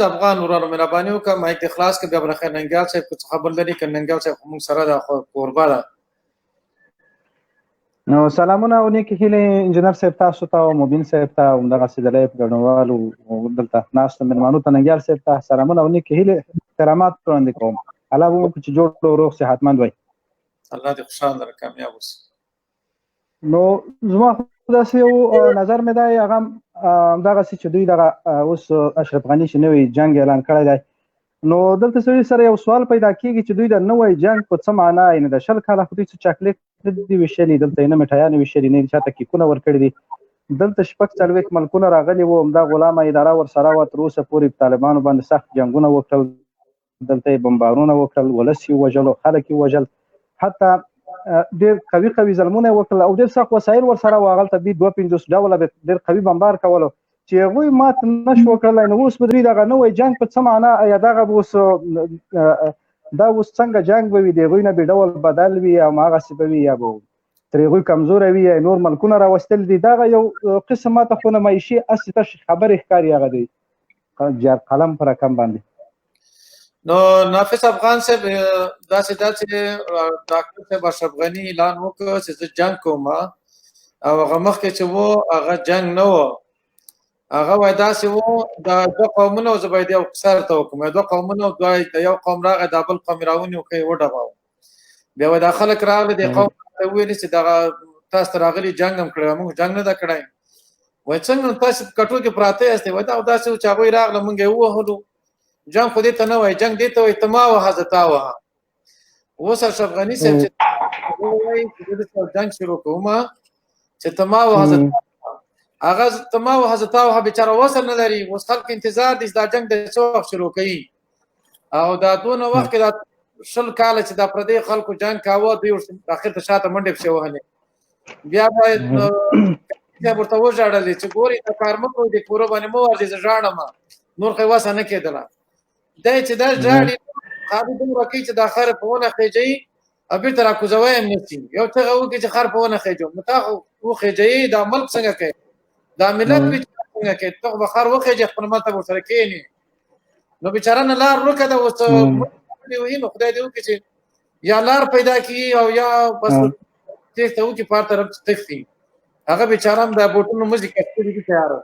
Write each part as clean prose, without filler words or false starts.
نافذ افغان ورانو مهرباني وکړه مایک اخلاص کې بیا بل خیر ننګیال صاحب څه خبر لري ک ننګیال صاحب موږ سره د قربا ده. نو سلامونه او نیک هیله انجنیر صاحب تاسو ته او مبین صاحب ته او دغه سیدلې په ګډونوالو او دلته ناست مېلمانو ته ننګیال صاحب ته سلامونه او نیک هیله احترامات وړاندې کوم. الله مو چې جوړ او روغ صحتمند وي. الله دې خوشاله او کامیاب اوسي. نو زما داسې یو نظر مې دی هغه همدغسې چې دوی دغه اوس اشرف غني چې نوی جنګ اعلان کړی دی نو دلته سړي سره یو سوال پیدا کېږي چې دوی د نوی جنګ په څه معنا یعنې د 20 کاله خو دوی څه چاکلیټ نه دي ویشلي دلته یې نه مټایانې ویشلي نه یې چاته کیکونه ورکړي دي دلته 40 ملکونه راغلي وو همدا غلامه اداره ورسره وه تر اوسه پورې په طالبانو باندې سخت جنګونه وکړل دلته یې بمبارونه وکړل ولس یې ووژل خلک یې ووژل حتی ډېر قوي ظلمونه یې وکړل او ډېر سخت وسایل ورسره وه هغلته دوی 250 ډوله ډېر قوي بمبار کولو چې هغوی مات نه شو کړلی نو اوس به دوی دغه نوی جنګ په څه معنا یا دغه به اوس دا اوس څنګه جنګ به وي د هغوی نه بې ډول بدل وي او هماغسې به وي یا به تر هغوی کمزوره وي یا نور ملکونه راوستل دي دغه یو قسم ماته خو نمایشي هسې تش خبرې ښکاري هغه دی قلم په رقم باندې. نو نافذ افغان صاحب داسې ډاکټر صاحب اشرف غني اعلان وکړ چې زه جنګ کوم او هغه مخکې چې و هغه جنګ نه و هغه وایي داسې و د دوه قومونه زه باید یو قصر ته وکړم دوه قومونه د یو قوم راغی د بل قوم راونیو که یې وډباوه بیا وایي دا خلک راغلي د قوم ته وویلې چې دغه تاسو ته راغلي جنګ هم کړی موږ جنګ نه ده کړی وایي څنګه تاسو په کټو کې پراته یاستئ وایي دا داسې و چې هغوی راغله موږ یې ووهلو جنګ خو دې ته نه وایي جنګ دې ته وایي ته ما وهه زه تا وهه اوس اشرف غني صاحب چې وایي چې زه درته جنګ شروع کوم چې ته ما وهه زه هغه ته ما وهه زه تا وهه بېچاره وصل نه لري اوس خلک انتظار دي چې دا جنګ د څه وخت شروع کوي او دا دونه وخت کې دا 20 کاله چې دا پردي خلکو جنګ کاوه دوی اخر ته شاته منډې پسې وهلې بیا باید بیا ورته وژړلې چې ګورې ته کار مه کوئ د کورو باندې مه ورځئ زه ژاړم نور خو یې وسه نه کېدله دی چې دا ژاړي خالي دومره کوي چې دا خر په ونه خېجوي او بېرته راکوزوی هم نشي یو څه وکړي چې خر په ونه خېجو نو تا خو وخېجوي دا ملک څنګه کوي دا ملت څنګه کوي ته خو به خر وخېجې خپل ملته ورسره کښېني نو بېچاره نه لار ورکه ده اوس وهي نو خدای دې وکړي چې یا لار پیدا کړي او یا بس تېښته وکړي په هر طرف تښتي هغه بېچاره هم د بوټونو مزي کښتلي دي تیاره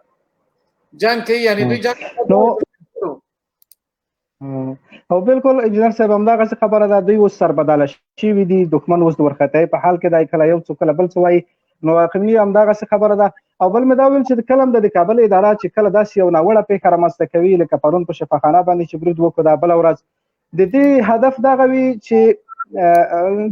جنګ کوي یعنې دوی جنګ او بالکل انجینر صاحب همدغسې خبره ده دوی اوس سربداله شوي دي دښمن اوس د ورختۍ په حال کې دی کله یو څوک کله بل څه وایي نو حقیقي همدغسې خبره ده او بل مې دا ویل چې کله هم د کابل اداره چې کله داسې یو ناوړه پېښه رامنځته کوي لکه پرون په شفاخانه باندې چې برید وکړو دا بله ورځ د دې هدف دغه وي چې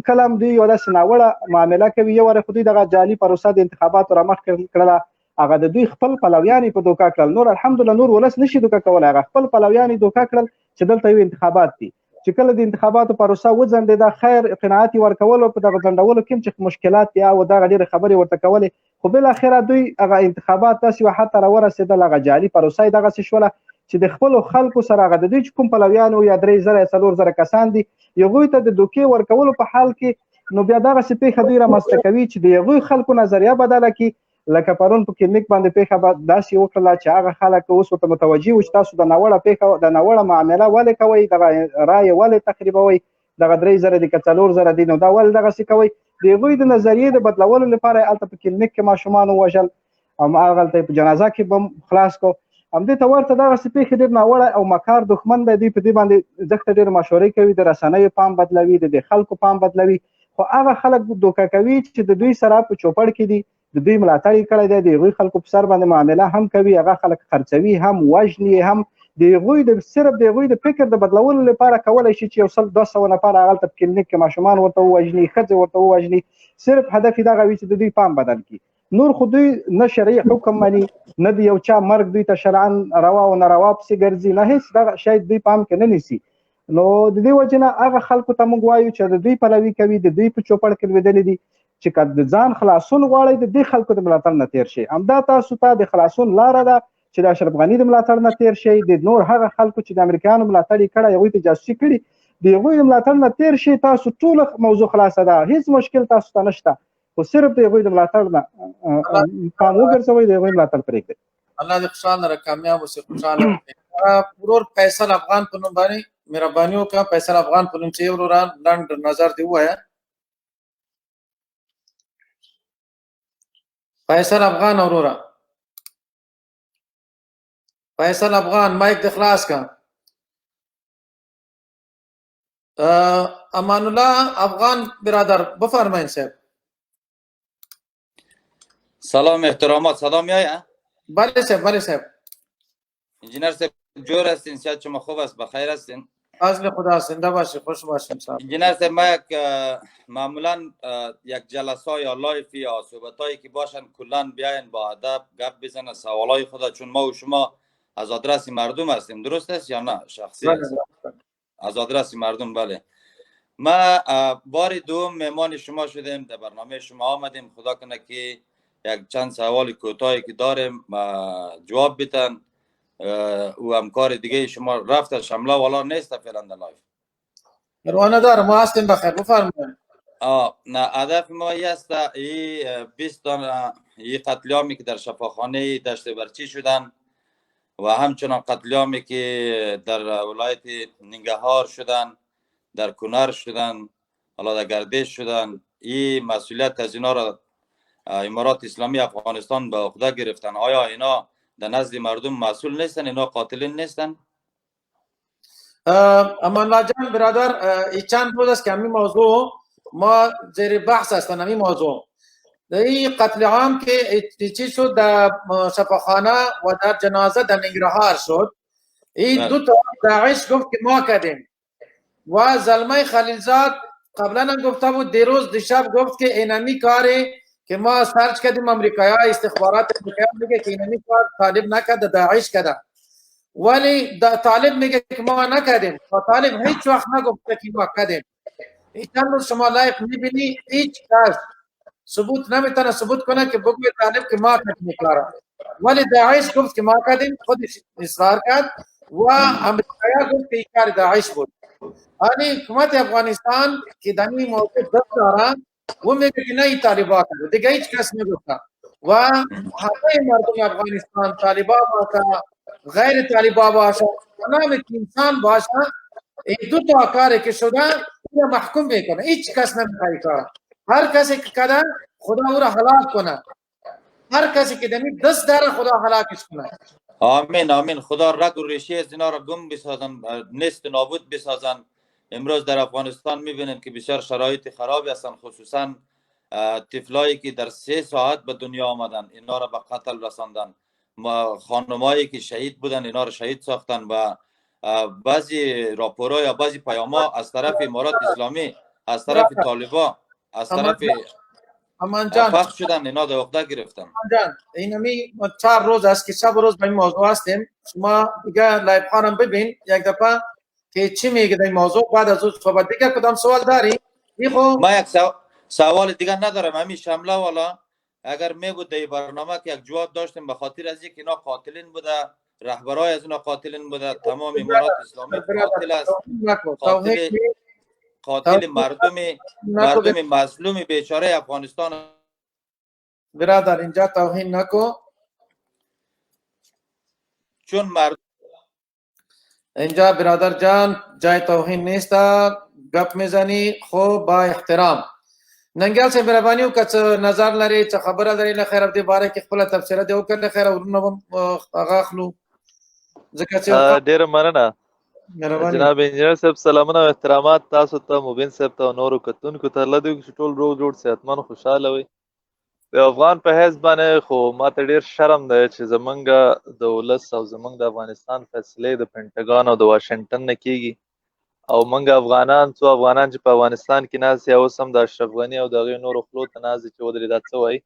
کله هم دوی یوه داسې ناوړه معامله کوي یو وارې خو دوی دغه جعلي پروسه د انتخاباتو رامخکې کړله هغه د دوی خپل پلویان یې په دوکه کړل نور الحمدلله نور ولس نشي دوکه کولی هغه خپل پلویان یې دوکه کړل چې دلته یو انتخابات دي چې کله د انتخاباتو پروسه وځنډېده خیر قناعت یې ورکولو په دغه ځنډولو کې هم چې مشکلات یا او دغه ډېرې خبرې ورته کولې خو بالاخره دوی هغه انتخابات داسې یوه حد ته راورسېدل هغه جعلي پروسه یې دغسې شوله چې د خپلو خلکو سره هغه د دوی چې کوم پلویان وو یا 3000 یا 4000 کسان دي هغوی ته د دوکې ورکولو په حال کې نو بیا دغسې پېښه دوی رامنځته کوي چې د هغوی خلکو نظریه بدله کړي لکه پرون په کلینیک باندې پېښه داسې وکړله چې هغه خلک اوس ورته متوجه وو چې تاسو د ناوړه پېښه د ناوړه معامله ولې کوئ دغه رایې ولې تخریبوئ دغه 3000 دي که 4000 دي نو دا ولې دغسې کوئ د هغوی د نظریې د بدلولو لپاره یې هلته په کلینیک کې ماشومان ووژل هغلته یې په جنازه کې بم خلاص کړو همدې ته ورته دغسې پېښې ډېر ناوړه او مکار دښمن دی دوی په دې باندې ځکه ډېر مشورې کوي د رسنیو پام بدلوي د خلکو پام بدلوي خو هغه خلک دوکه کوي چې د دوی سره په چوپړ کې دي د دوی ملاتړ یې کړی دی د هغوی خلکو په سر باندې معامله هم کوي هغه خلک خرڅوي هم وژني هم د هغوی صرف د هغوی د فکر د بدلولو لپاره کولی شي چې 100-200 نفر هغلته په کلینیک کې ماشومان ورته ووژني ښځې ورته ووژني صرف هدف یې دغه وي چې د دوی پام بدل کړي نور خو دوی نه شرعي حکم مني نه د یو چا مرګ دوی ته شرعا روا او ناروا پسې ګرځي نه هېڅ دغه شی دوی پام کې نه نیسي نو د دې وجې نه هغه خلکو ته موږ وایو چې د دوی پلوي کوي د دوی په چوپړ کې لوېدلي دي چې که د ځان خلاصون غواړئ د دې خلکو د ملاتړ نه تېر شئ همدا تاسو ته د خلاصون لاره ده چې د اشرف غني د ملاتړ نه تېر شئ د نور هغه خلکو چې د امریکایانو ملاتړ یې کړی هغوی ته جاسوسي کړي د هغوی د ملاتړ نه تېر شئ تاسو ټوله موضوع خلاصه ده هېڅ مشکل تاسو ته نشته خو صرف د هغوی د ملاتړ نه پام وګرځوئ د هغوی ملاتړ پرېږدئ الله دې خوشاله را کامیاب اوسې خوشاله ورور فیصل افغان په نوم باندې مهرباني وکړه فیصل افغان په نوم چې وروره لنډ نظر دې ووایه فیصل افغان وروره فیصل افغان مایک دې خلاص کا امان الله افغان برادر بفرمایید صاحب سلام احترامات صدا میآید؟ بله صاحب انجینر صاحب جور هستین صحت شما خوب است بخیر هستین فضل خدا زنده باشی خوش باشین صاحب انجینر صاحب ما یک معمولا یک جلسه یا لایف یا صحبتایی که باشن کلا بیاین با ادب گپ بزنن سوالای خدا چون ما و شما از آدرس مردم هستیم درست است یا نه شخصی است از آدرس مردم بله ما بار دوم مهمان شما شدیم در برنامه شما آمدیم خدا کنه که یک چند سوال کوتاهی که داریم جواب بدن و همکار دیگه شما رفت شمله والا نیست فعلا در لایف روانه دار ما هستیم بخیر بفرمایید نه هدف ما است این 20 تا این قتلیامی که در شفاخانه دشت برچی شدن و همچنان قتلیامی که در ولایت ننگرهار شدن در کنر شدن حالا در گردش شدن این مسئولیت از اینا را امارات اسلامی افغانستان به عهده گرفتن آیا اینا در نزد مردم مسئول نیستن اینا قاتلین نیستن امان الله جان برادر این چند روز است که همین موضوع ما زیر بحث هستن همین موضوع این قتل عام که چی شد در شفاخانه و در جنازه در ننگرهار شد این دو تا داعش گفت که ما کردیم و زلمه خلیلزاد قبلا هم گفته بود دیروز دیشب گفت که اینمی کاری که ما سرچ کردیم امریکایی استخبارات امریکایی میگه که اینمی کار طالب نکرده داعش کرده ولی طالب میگه که ما نکردیم و طالب هیچ وقت نگفته که ما کردیم این چند روز شما لایق میبینی هیچ کس ثبوت نمیتونه ثبوت کنه که بگوی طالب که ما کردیم کارا ولی داعش گفت که ما کردیم خودش اصرار کرد و امریکایی گفت که این کار داعش بود یعنی حکومت افغانستان که در این موضوع دست داره و میگه که نه این طالبا کرده دیگه هیچ کس نگفته و همه مردم افغانستان طالبا باشه غیر طالبا باشه تمام انسان باشه این دو تا کاری که شده اینو محکوم میکنه هیچ کس نمیخواد کار هر کسی که کده خدا او را هلاک کنه هر کسی که دمی دست داره خدا هلاکش کنه آمین آمین خدا رگ و ریشه از اینا را گم بسازن نیست نابود بسازن امروز در افغانستان میبینیم که بسیار شرایط خرابی هستن خصوصا طفلایی که در 3 ساعت به دنیا آمدن اینا را به قتل رساندن خانمایی که شهید بودن اینا را شهید ساختن و بعضی راپورها یا بعضی پیام‌ها از طرف امارات اسلامی از طرف طالبا از طرف امان جان پخش شدن اینا در عهده گرفتن امان جان اینمی 4 روز است که شب روز به این موضوع هستیم شما دیگه لایو خانم ببین یک دفعه که چی میگه در این موضوع بعد از اون صحبت دیگه کدام سوال داری ما یک سوال دیگه ندارم همین شمله والا اگر میگود در برنامه که یک جواب داشتیم به خاطر از اینکه اینا قاتلین بوده رهبرای از اینا قاتلین بوده تمام امارات اسلامی قاتل است قاتل مردم مظلوم بیچاره افغانستان برادر اینجا توهین نکو چون مردم اینجا برادر جان جای توهین نیست گپ میزنی خوب با احترام ننګیال صاحب مهرباني وکړه څه نظر لري څه خبره لري له خیر دې باره کې خپل تفسیر دی وکړه خیر ورنه هغه اخلو ځکه چې ډیر مننه جناب انجینر صاحب سلامونه او احترامات تاسو ته مبین صاحب ته نورو کتونکو ته الله دې چې ټول روغ جوړ صحتمن خوشاله وي د افغان په حیث باندې خو ماته ډیر شرم دی چې زمونږ د ولس او زمونږ د افغانستان فیصلې د پینټاګان او د واشنګټن نه کیږي او موږ افغانان څو افغانان چې په افغانستان کې ناست یا اوس هم د اشرف غني او د هغې نورو خولو ته ناست دي چې ودرې دا څه وایي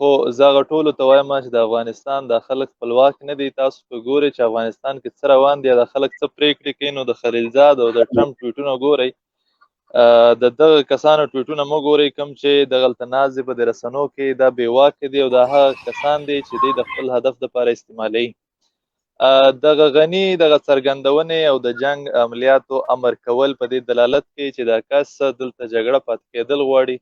خو زه هغه ټولو ته وایم چې د افغانستان دا خلک خپلواک نه دي تاسو که ګورئ چې افغانستان کې څه روان دي دا خلک څه پرېکړې کوي نو د خلیلزاد او د ټرمپ ټویټونه ګورئ د دغه کسانو ټویټونه مه ګورئ کوم چې دغلته ناست دي په دې رسنو کې دا بېواکه دي او دا هغه کسان دي چې دوی د خپل هدف دپاره استعمالوي دغه غني دغه څرګندونې او د جنگ عملیاتو امر کول په دې دلالت کوي چې دا کس دلته جګړه پاتې کېدل غواړي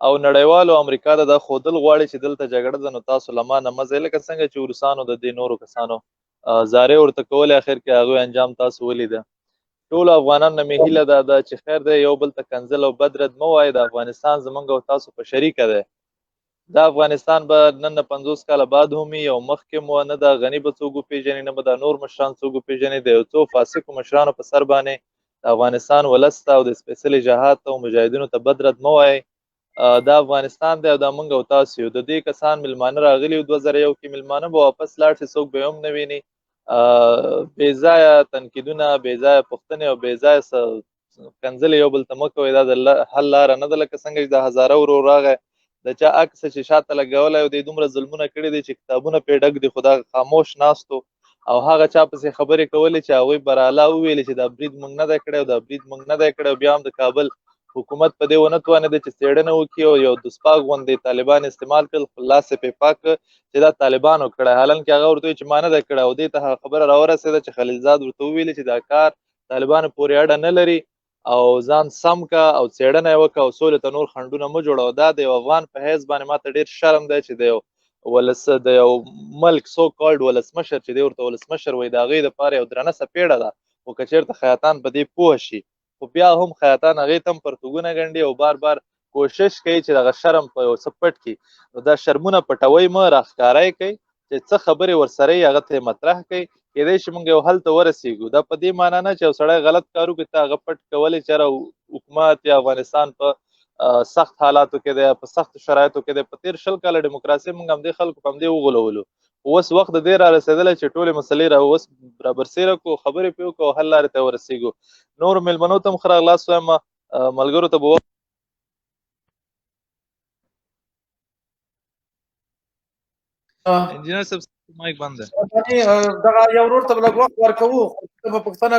او نړیوالو امریکا ته دا ښودل غواړي چې دلته جګړه ده نو تاسو له ما نه مه ځئ، لکه څنګه چې روسانو د دې نورو کسانو زارۍ ورته کولې، اخر کې هغوی انجام تاسو ولیده. ټولو افغانانو نه مې هیله دا ده چې خیر دی یو بل ته کنځل او بد رد مه وایئ، د افغانستان زموږ او تاسو په شریکه دی. دا افغانستان به نن 50 کاله بعد هم وي او مخکې مو نه د غني به څوک وپېژني نه به دا نور مشران څوک وپېژني. د یو څو فاسقو مشرانو په سر باندې د افغانستان ولس ته او د سپېڅلي جهاد ته او مجاهدینو ته بد رد مه وایئ. دا افغانستان دی او دا موږ او تاسو یو. د دې کسان میلمانه راغلي 2001 کې میلمانه به واپس لاړ شي، څوک به هم نه ویني. بې ځایه تنقیدونه، بې ځایه پوښتنې او بې ځایه کنځلې یو بل ته مه کوئ. دا د حل لاره نه ده. لکه څنګه چې د هزاره ورور راغی د چا عکس چې شاته لګولی او دی دومره ظلمونه کړي دي چې کتابونه پرې ډک دي، خو دا خاموش ناستو او هغه چا پسې خبرې کولې چې هغوی براله وویلې چې دا برید موږ نه دی کړی او دا برید موږ نه دی کړی، او بیا هم د کابل حکومت په دې ونه توانېده چې څېړنه وکړي او یو دسپاک غوندې طالبان استعمال کړل، خپل لاس یې پرې پاک کړ چې دا طالبانو کړی، حالانکې هغه ورته وایي چې ما نه دی کړی او دې ته هغه خبره راورسېده چې خلیلزاد ورته وویلې چې دا کار طالبانو پورې اړه نه لري او ځان سم کا او څېړنه یې وکړه او سولې ته نور خنډونه مه جوړوه. دا د یو افغان په حیث باندې ما ته ډېر شرم دی چې د یو د یو ملک سو کالډ ولسمشر چې دی ورته ولسمشر وایي د هغې دپاره یو درنه څپېړه ده، خو که چېرته خیاطان په دې پوه شي خو بیا هم خیاطان هغې ته هم پرتوګونه ګنډي او بار بار کوشش کوي چې دغه شرم په یو څه پټ کړي. نو دا شرمونه پټوئ مه، راښکاره یې کوئ چې څه خبرې ورسره یې هغه ته یې مطرح کړئ. کېدای شي موږ یو حل ته ورسېږو. دا په دې معنا نه چې یو سړی غلط کار وکړي ته هغه پټ کولی چې یاره حکومت یا افغانستان په سخت حالاتو کې دی، په سختو شرایطو کې دی. په تېر 20 کاله ډیموکراسۍ موږ همدې خلکو په همدې وغولولو. اوس وخت د دې را رسېدلی چې ټولې مسلې اوس را برسېره کړو، خبرې پرې وکړو او حل لارې ته ورسېږو. نورو میلمنو ته هم ښه راغلاست وایم، ملګرو ته به انجینر صاحب مایک بند دی. دغه یو ورور ته لږ وخت ورکوو، ته به پوښتنه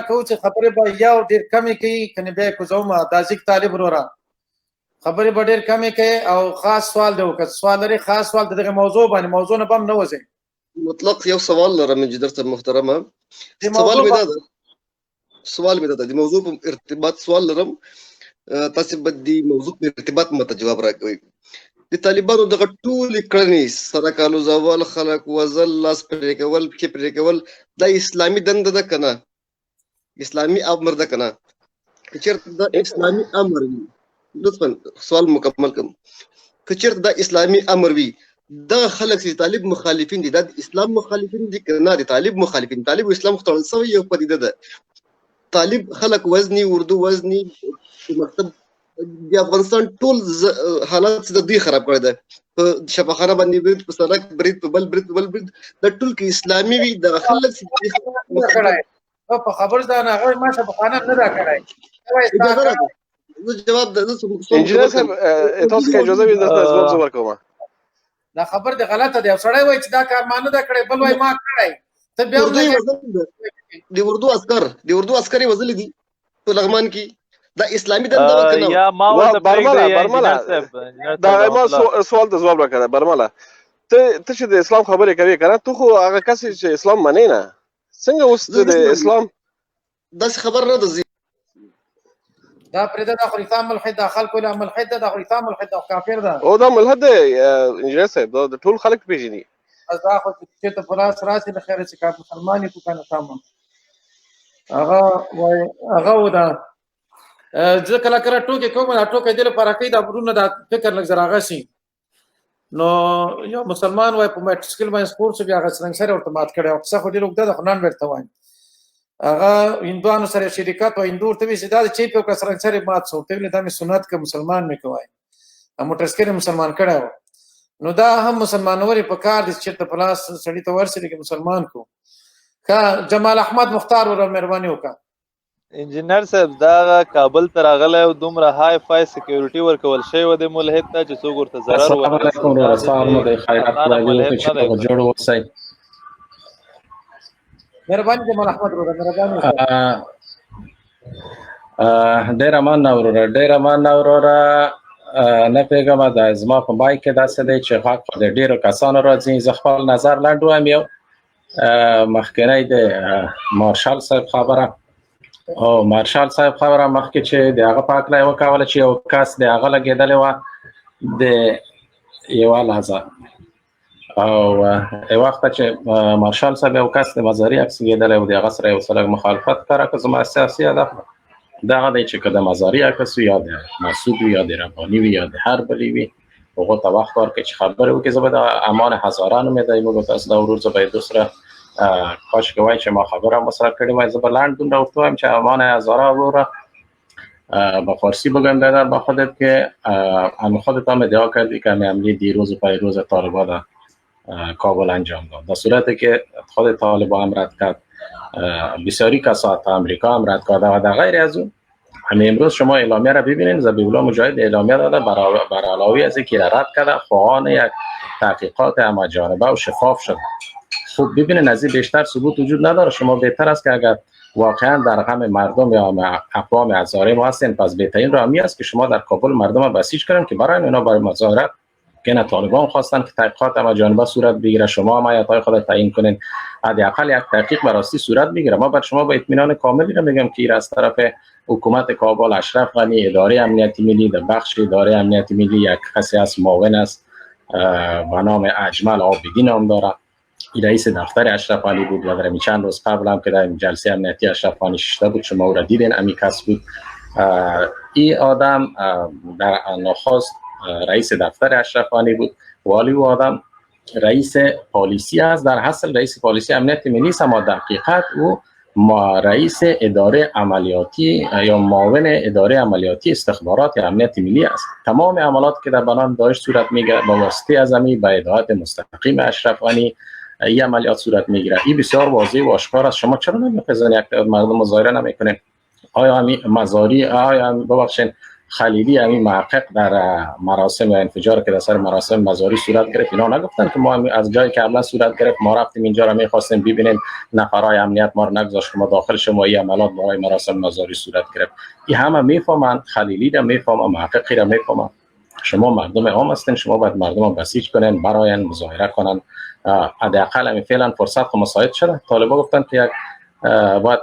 کوو چې خبرې به یا ډېر کمې کوي کنې بیا یې کوزوم. دا ځیږ طالب وروره خبرې به ډېر کمې کوي او خاص سوال دی، که سوال لري خاص سوال د دغې موضوع باندې، موضوع نه به هم نه وځئ. مطلق یو سوال لرم انجینر صاحب محترمه. سوال مې دا د موضوع په ارتباط سوال لرم، تاسو به د موضوع په ارتباط ماته جواب راکوئ. د طالبانو دغه ټولې کړنې سره کالوزول، خلک وژل، لاس پرې کول، پښې پرې کول، دا اسلامي دنده ده که نه؟ اسلامي امر ده که نه؟ که چېرته دا اسلامي امر وي، لطفا سوال مکمل کړم، که چېرته دا اسلامي امر وي دغه خلک چې طالب مخالفین دي دا د اسلام مخالفین دي که نه د طالب مخالفین؟ طالب اسلام خو تړل شوی یو پدیده ده. طالب خلک وزني، اردو وزني، مکتب د افغانستان ټول حالات د دوی خراب کړی ده. په شفاخانه باندې برید، په سړک برید، په بل برید، په بل برید، دا ټول که اسلامي وي دغه خلک په خبر ده نه هغه ما شفاخانه نه ده کړی. جواب ده انجینر صاحب تاسو که اجازه وي درته ځواب زه ورکوم. دا خبر دی غلطه دی. سړی وایي چې دا کار ما نه ده کړی، بل وایي ما کړی. ته بیا د اردو عسکر یې وژلي دي په لغمان کې. دا اسلامي دنده ده که نه؟ یا ما ورته برمله دا ما سوال ته ځواب راکړه. برمله ته چې د اسلام خبرې کوي که نه، ته خو هغه کس چې اسلام منې نه، څنګه اوس د اسلام داسې خبر نه ده؟ دا پرېږده، دا خو رښتا ملحد ده، خلکو ویل ملحد ده، دا خو رښتا ملحد ده، کافر ده. او دا ملحد دی انجینر صاحب، دا د ټول خلک پېژني. دا خو چې ته په لاس راسي د خیره چې که مسلمان یې کو که نه سمه هغه وایي هغه و ده. زه کله کله ټوکې کوم، دا ټوکې دې لپاره کوي دا برونه دا فکر لږ زر هغه شي. نو یو مسلمان وایي په میټسکل باندې سپور شو، بیا هغه سرنګسرې ورته مات کړی او قصه خو ډېره اوږده ده خو نن ورته وایم. هغه هندوانو سره شریکت و، هندو ورته وایي چې دا د چیپ یو کس سرنګسرې مات شو، ورته ویلې دا مې سنت که مسلمان مې کوای، موټرسکر یې مسلمان کړی و. نو دا هم مسلمانوري په کار دي چې چېرته په لاس سړي ته ورسېږي چې مسلمان کو. که جمال احمد مختار ور مهرباني وکړه. انجینر صاحب دا کابل ته راغلی او دومره های فای سکیورټي ورکول شوی و د ملحد ته چې څوک ورته ضرر السلام علیکم ورور صاحب د خیرات راډیو ته چې جوړ وسای. مهرباني جمال احمد ور مهرباني. ډیر امان ورور، ډیر امان ورور. نه پیغام دا زما په مایک کې داسې دی چې حق د ډیرو کسانو راځي. زه خپل نظر لاندوم. یو مخکنی د مارشال صاحب خبره او مارشال صاحب خبره مخکې چې د هغه په هکله یې وکوله چې یو کس د هغه لګېدلی وه د یوه لحظه او یو وخت چې مارشال صاحب یو کس د مزاري عکس لګېدلی و د هغه سره یو څه لږ مخالفت کړی که زما سیاسي هدف دغه دی چې که د مزاري عکس وي یا د مسعود وي یا د رباني وي یا د هر بلې وي هغو ته وخت ورکړئ چې خبرې وکړي. زه به د امان هزاره نومېدی موږ تاسو دا ورور زه به یې دوسره کاش که وای چې ما خبره مسره کردیم و از بلند دون رو تو هم چه امان هزاره وروره با فارسی بگم در با خودت که هم خودت هم ادعا کردی که همه عملی دیروز و پیروز طالبان در کابل انجام داد. در صورتی که خود طالبان هم رد کرد بسیاری کسات امریکا هم رد کرده و در غیر از اون همه امروز شما اعلامیه را ببینید ذبیح مجاهد اعلامیه داده بر علاوه از اینکه رد کرده خواهان یک تحقیقات همه جانبه و شفاف شده. خب ببینید از این بیشتر ثبوت وجود نداره. شما بهتر است که اگر واقعا در غم مردم یا اقوام هزاره ما هستین پس بهترین راهی است که شما در کابل مردم را بسیج کنین که برای اینا برای مظاهرت که نه طالبان خواستن که تحقیقات همه جانبه صورت بگیره شما هم آیت‌های خود تعیین کنین حداقل یک تحقیق به راستی صورت بگیره. ما بر شما با اطمینان کاملی را میگم که از طرف حکومت کابل اشرف غنی اداره امنیت ملی در بخش اداره امنیت ملی یک کسی از معاون است به نام اجمل عابدی نام داره. رئیس دفتر اشرف غنی بود و در چند روز قبل هم که در جلسه امنیتی اشرف غنی شده بود شما او را دیدین امی کس بود. این آدم در نخست رئیس دفتر اشرف غنی بود ولی او آدم رئیس پالیسی است در اصل رئیس پالیسی امنیت ملی است اما در حقیقت او رئیس اداره عملیاتی یا معاون اداره عملیاتی استخبارات امنیت ملی است. تمام عملیات که در بنان داعش صورت میگیره با واسطه از امی به هدایت مستقیم اشرف غنی این عملیات صورت میگیره. این بسیار واضح و آشکار است. شما چرا نمیخواین یک مردم مظاهره نمیکنین؟ آیا همین مزاری آیا ببخشید خلیلی همین محقق در مراسم انفجار که در سر مراسم مزاری صورت گرفت اینا نگفتن که ما از جایی که قبلا صورت گرفت ما رفتیم اینجا را میخواستیم ببینیم نفرای امنیت ما رو نگذاشت که ما داخل شما این عملیات برای مراسم مزاری صورت گرفت. این همه میفهمن خلیلی را میفهمن محققی را میفهمن. شما مردم عام هستین شما باید مردم رو بسیج کنین براین مظاهره کنن. حداقل همین فعلا فرصت مساعد شده. طالبان گفتن که یک باید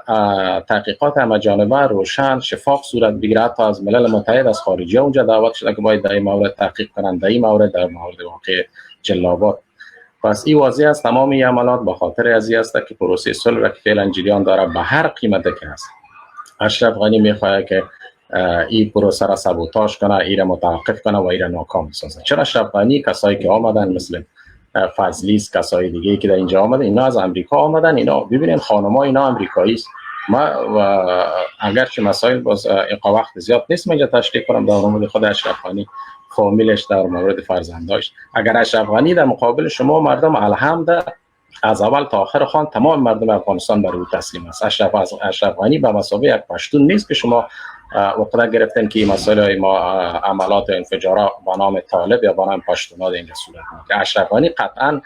تحقیقات همه جانبه روشن شفاف صورت بگیره. حتی از ملل متحد از خارجی اونجا دعوت شده که باید در این مورد تحقیق کنند در این مورد در مورد واقع جلابات. پس این واضح است تمام این عملات به خاطر ازی است که پروسه صلح را که فعلا جریان داره به هر قیمت که هست اشرف غنی میخواد که این پروسه را سابوتاژ کنه این را متوقف کنه و این را ناکام بسازه. چرا اشرف غنی کسایی که آمدن مثل فضلی کسای دیگه که در اینجا آمدن اینا از امریکا آمدن اینا ببینین خانم‌ها اینا امریکایی است. ما اگرچه مسائل باز وقت زیاد نیست اینجا تشریح کنم در مورد خود اشرف غنی فامیلش در مورد فرزنداش. اگر اشرف غنی در مقابل شما مردم الحمد از اول تا آخر خان تمام مردم افغانستان برای او تسلیم است. اشرف غنی به مثابه یک پشتون نیست که شما وقت گرفتن که این مسائل ما عملات انفجارات با نام طالب یا با نام پشتونات اینجا صورت میگیره. اشرف غنی قطعا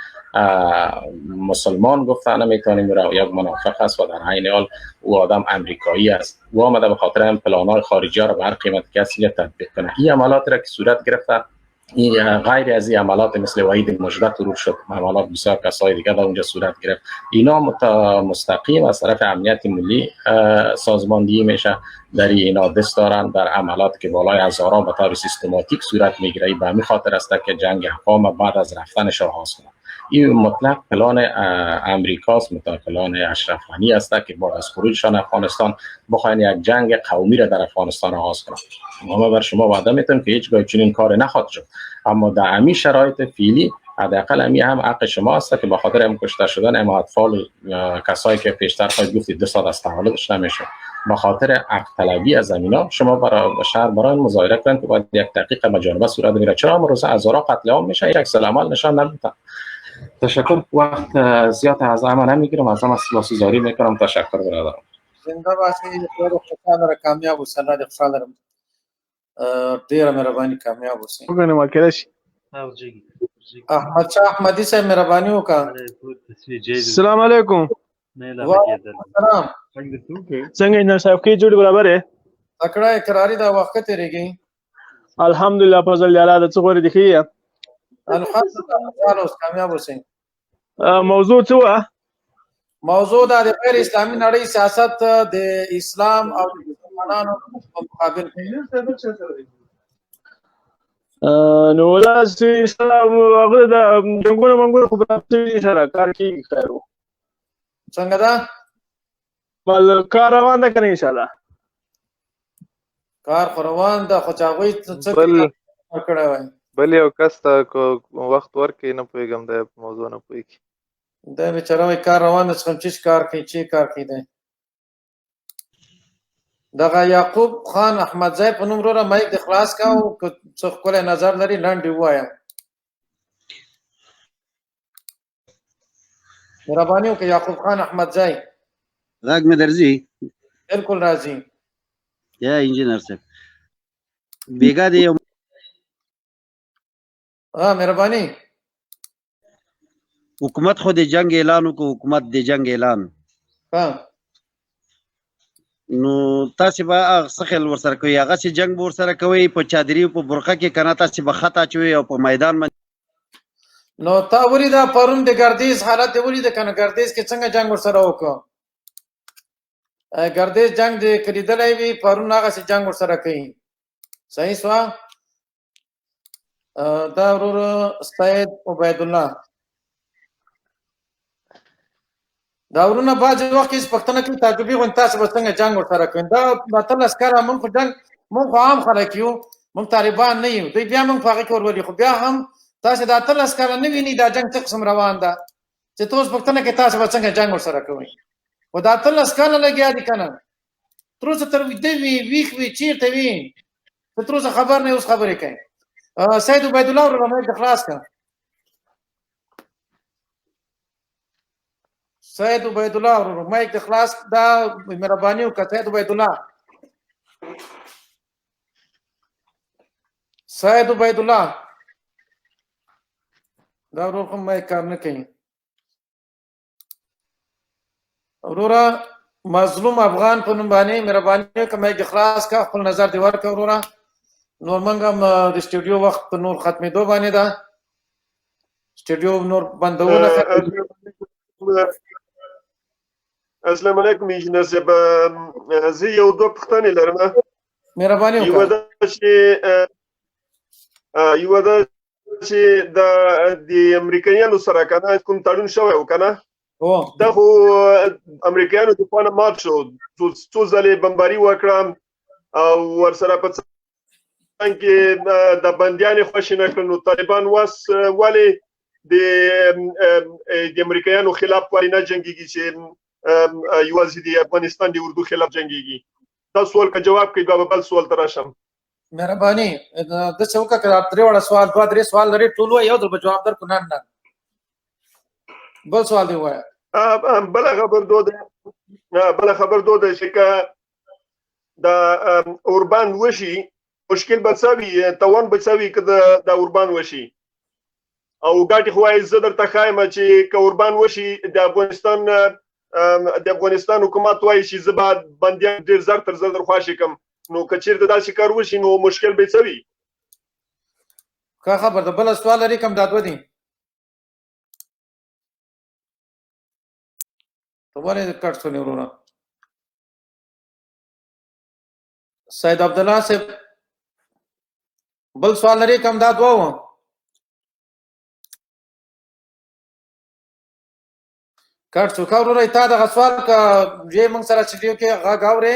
مسلمان گفتن نمیتونیم را یک منافق است و در عین حال او آدم امریکایی است. او آمده به خاطر این پلان‌های خارجی را به هر قیمت کسی تطبیق کنه. این عملات را که صورت گرفته این غیر از این عملات مثل وحید مجدد رو شد عملات بسیار کسای دیگه در اونجا صورت گرفت اینا مستقیم از طرف امنیت ملی سازماندهی میشه در اینا دست دارن در عملات که بالای هزاران به طور سیستماتیک صورت میگیره. به همین خاطر است که جنگ اقوام بعد از رفتنش آغاز کنه. این مطلق پلان امریکاست مطلق پلان اشرف غنی است که بعد از خروجشان افغانستان بخواین یک جنگ قومی را در افغانستان آغاز کنند. ما بر شما وعده میتونم که هیچگاه چنین کار نخواهد شد اما در همین شرایط فعلی حداقل همین هم حق شما است که به خاطر هم کشته شدن اما اطفال کسایی که پیشتر خواهید گفتید 2 سال از تولدش نمیشه به خاطر حق طلبی از زمینا شما برای شهر برای مظاهره کنید که باید یک دقیقه مجانبه صورت بگیره. چرا امروز هزارها قتل عام میشه یک عکس العمل نشان نمیده. تشکر. وقت زیاد از همه نمیگیرم از همه سپاسگزاری میکنم. تشکر برادرم. زنده باشید. خوشحال کامیاب اوسئ. الله دې خوشحاله لرم. ډیره مهرباني کامیاب اوسئ. وګڼم کېدای احمد شاه احمدي صاحب مهرباني وکړه. السلام علیکم. سلام. څنګه انجنیر صاحب کې جوړ برابر ہے تکړه اقراری دا وخت تیریږي. الحمدلله فضل الله د څو غوړي دخیه الحمدلله اوس کامیاب اوسئ. موضوع څه و؟ موضوع دا د غیر اسلامي نړۍ سیاست د اسلام او د مسلمانانو په مقابل کې. نو ولاسي اسلام هغه د جنګونو منګونو خو په سره کار کوي خیر څنګه دا بل کار روان ده کنه ان شاء الله کار خو روان ده خو چې هغوی څه کړی وای بل یو کس ته وخت ورکړي نه پوهېږم دی په موضوع نه پوهېږي دا بیچاره وایي کار روان ده څخه چې کار کوي چې کار کوي دی دغه یعقوب خان احمدزی په نوم وروره مایک د خلاص کا او که څه ښکلی نظر لري لنډ یې ووایه مهرباني وکړه یعقوب خان احمدزی غږ مې درځي بالکل راځي یا انجینر صاحب بیګا دی مهرباني حکومت خو د جنگ اعلان وکړو حکومت د جنگ اعلان نو تاسو به هغه څه خیال ورسره کوئ هغه چې جنگ به ورسره کوئ په چادري په برخه کې کنه تاسو به خط اچوئ او په میدان باندې نو تا ولیده پرون د ګردیز حالت دې ولیده که نه ګردیز کې څنګه جنګ ورسره وکړو ګردیز جنگ دې که لیدلی وي پرون هغسې جنګ ورسره کوي صحیح شوه دا ورور سید عبیدالله دا ورونه بعضې وخت کې پښتنه کې تعجبي غوندې تاسو به څنګه جنګ ورسره کوئ دا اتلس کاله مونږ خو جنګ مونږ خو عام خلک یو مونږ طالبان نه یو دوی بیا مونږ په هغې کې ورولي خو بیا هم تاسو دا اتلس کاله نه ویني دا جنګ څه قسم روان ده چې ته اوس پښتنه کې تاسو به څنګه جنګ ورسره کوئ خو دا اتلس کاله لګیا دي که نه تر اوسه تر ویده وي ویښ وي چېرته وي ته تر اوسه خبر نه اوس خبرې کوي سید عبیدالله وروره مایک د خلاص کړه سید عبیدالله وروره مایک د خلاص دا مهرباني وکړه سید عبیدالله سید عبیدالله دا ورور خو مایک کار نه کوي وروره مظلوم افغان په نوم باندې مهرباني وکړه مایک د خلاص کړه خپل نظر دې ورکړه وروره نور موږ هم د سټوډیو وخت په نور ختمېدو باندې ده سټوډیو نور بندونه السلام علیکم انجینر صاحب زه یو دوه پوښتنې لرم مهرباني وکړه یوه ده چې د امریکایانو سره که نه کوم تړون شوی و که نه دا خو امریکایانو د خوا نه مات شو څو ځلې بمباري وکړه او ورسره په کې د بندیانې خوشې نه کړل نو طالبان اوس ولې د امریکایانو خلاف ولې نه جنګېږي چې یوازې د افغانستان د اردو خلاف جنګېږي دا سوال که جواب کوي بیا به بل سوال ته راشم مهرباني داسې وکړه که درې واړه سوال دوه درې سوال لرې ټول ووایه یو ځل به جواب درکړو نه نه بل سوال دې ووایه بله خبر دو ده چې که د اوربان وشي مشکل به څه وي توان به څه وي که د اوربان وشي او ګاټې خو وایي زه درته ښایم چې که اوربان وشي د افغانستان حکومت وایي چې زه به بندیان ډېر زر تر زر در خواشي کړم نو که چېرته داسې کار وشي نو مشکل به څه وي ښه خبر ده بله سوال لري کم دا دوه دي ته ولې کټ شولې وروره سید عبدالله صاحب بل سوال لري کم دا دوه وه کټ شو ښه وروره تا دغه سوال که یې موږ سره سټډیو کې غږ اورې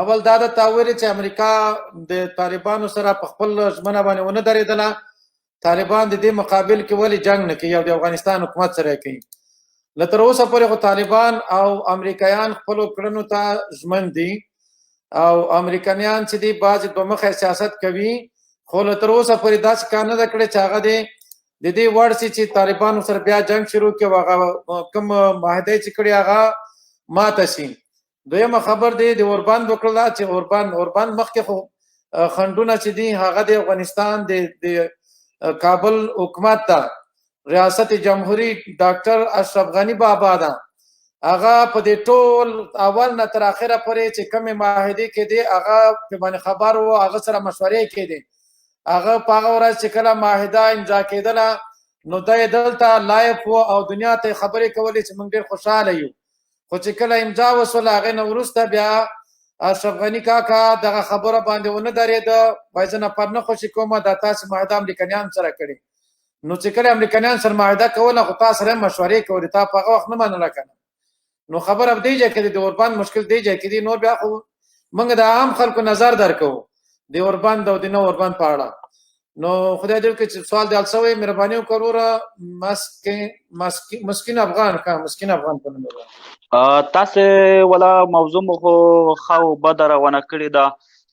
اول دا ده تا ویلې چې امریکا د طالبانو سره په خپل ژمنه باندې ونه درېدله طالبان د دې مقابل کې ولې جنګ نه کوي او د افغانستان حکومت سره یې کوي له تر اوسه پورې خو طالبان او امریکایان خپلو کړنو ته ژمن دي او امریکایان چې دي بعضې دوه مخی سیاست کوي خو له تر اوسه پورې داسې کار نه ده کړی چې هغه د دې وړ شي چې طالبانو سره بیا جنګ شروع کړي او هغه کوم معاهده یې چې کړې هغه ماته شي دویمه خبر دی د اوربان وکړله چې اوربان مخکې خو خنډونه چې دي هغه د افغانستان د کابل حکومت ته ریاست جمهوری ډاکټر اشرف غنی بابا ده هغه په دې ټول اول نه تر اخره پورې چې کومې معاهدې کېدې هغه په باندې خبر و هغه سره مشورې کېدې هغه په هغه ورځ چې کله معاهده امضا کېدله نو دا یې دلته لایف و او دنیا ته خبرې کولې چې موږ ډېر خوشحاله یو. خو چې کله امضا وسوله هغې نه وروسته بیا اشرف غني کاکا دغه خبره باندې ونه درېده، وایي زه نفر نه خوشي کومه، دا تاسې معاهده امریکایان سره کړې. نو چې کله امریکایان سره معاهده کوله خو تا سره هم مشورې کولې، تا په هغه وخت نه منله که نه. نو خبره په دې ځای کې د اوربند مشکل دې ځای کې دی. نور بیا خو موږ د عام خلکو نظر درکوو د اوربند او د نه اوربند په اړه. نو خدای دې وکړي چې سوال دې حل شوی. مهرباني وکړه وروره. مسکین افغان کا مسکین افغان په نوم تاسې ولا موضوع مو خو ښه او بده روانه کړې ده.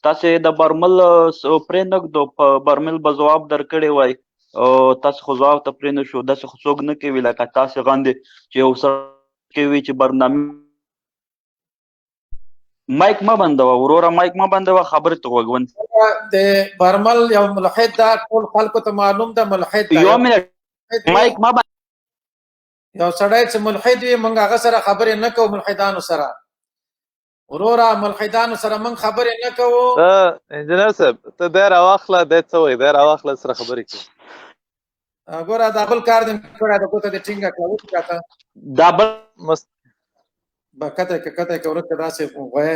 تاسې د برمل پرېنږدو په برمل به ځواب درکړی وای او تاسې خو ځواب ته پرې نه شو. داسې خو څوک نه کوي لکه تاسې غاندې چې یو سړی کوي چې برنامه مایک مه بندوه وروره، مایک مه بندوه، خبرې ته غوږ ونیسه. د برمل یو ملحد ده، ټول خلکو ته معلوم ده ملحد ده. یو منټ مایک مه بندوه. یو سړی چې ملحد وي موږ هغه سره خبرې نه کوو. ملحدانو سره وروره ملحدانو سره موږ خبرې نه کوو. انجینر صاحب ته دی راواخله، دی څه وایي، دی راواخله سره خبرې کوي. ګوره دا بل کار دې کړی د ګوته دې ټینګه کړه وکړه دا بل کته کې ورته داسې غوی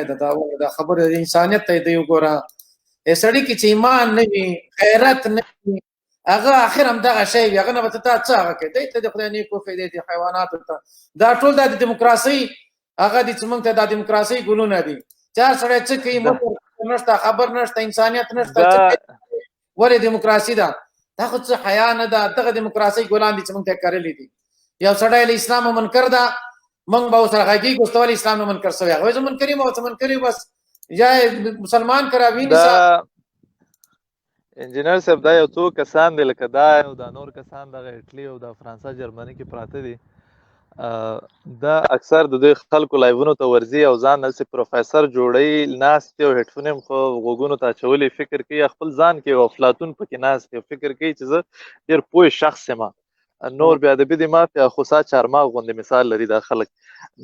دا خبره د انسانیت ته دی. وګوره سړی کې چې ایمان نه وي، غیرت نه وي، هغه اخر هم دغه شی وي. هغه نه به ته څه هغه کوې، دی ته د خدای نیک وکړي، دی حیواناتو ته. دا ټول دا د دیموکراسۍ هغه دي چې موږ ته دا دیموکراسۍ ګلونه دي. چې هر سړی څه کوي، موږ نشته، خبر نشته، انسانیت نشته. ولې دیموکراسي ده؟ دا خو څه حیا نه ده. دغه دیموکراسۍ ګلان دي چې موږ ته کرلي دي. یو سړی له اسلام منکر ده، موږ به ورسره غږېږو چې ته ولې اسلام نه منکر شوی. هغه زه منکر یم او ته منکر یو، بس یا مسلمان کراوي. انجینر صاحب دا یو څو کسان دي لکه دا او دا نور کسان دغه اټلي او د فرانسه جرمني کې پراته دي. دا اکثر د دوی خلکو لایوونو ته ورځي او ځان نسي پروفیسر جوړوي، ناست او هیډفون هم خو غوږونو ته اچولي، فکر کوي خپل ځان کې یو افلاطون پکې ناست دی، فکر کوي چې زه ډېر پوه شخص یم. نور بیا د بې دماغ خوسا چارماغ غوندې مثال لري دا خلک.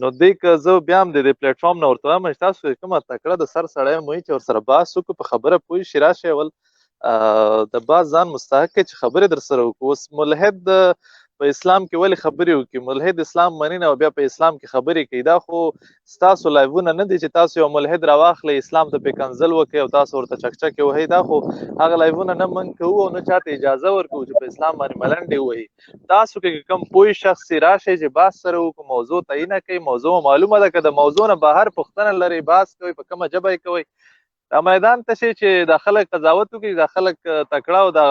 نو دی که زه بیا هم د دې پلیټفارم نه ورته وایم چې تاسو کومه تکړه د سر سړی مو چې ورسره بحث وکړو، په خبره پوه شي، راشئ اول د باز ځان مستحق دی چې خبرې در سره وکړو. اوس ملحد په اسلام کې ولې خبرې وکړي؟ ملحد اسلام مني نه او بیا په اسلام کې خبرې کوي. دا خو ستاسو لایوونه نه دي چې تاسو یو ملحد راواخلئ، اسلام ته پې کنځل وکړئ او تاسو ورته چکچکې وهئ. دا خو هغه لایوونه نه موږ کوو او نه چاته اجازه ورکوو چې په اسلام باندې ملنډې ووهي. تاسو کې کوم پوه شخص راشئ چې بحث سره وکړو، موضوع تعیینه کوئ، موضوع معلومه ده، که د موضوع نه بهر پوښتنه لرئ، بحث کوئ، په کومه ژبه یې کوئ، دا میدان ته شئ چې دا خلک قضاوت وکړي، دا خلک تکړه او دا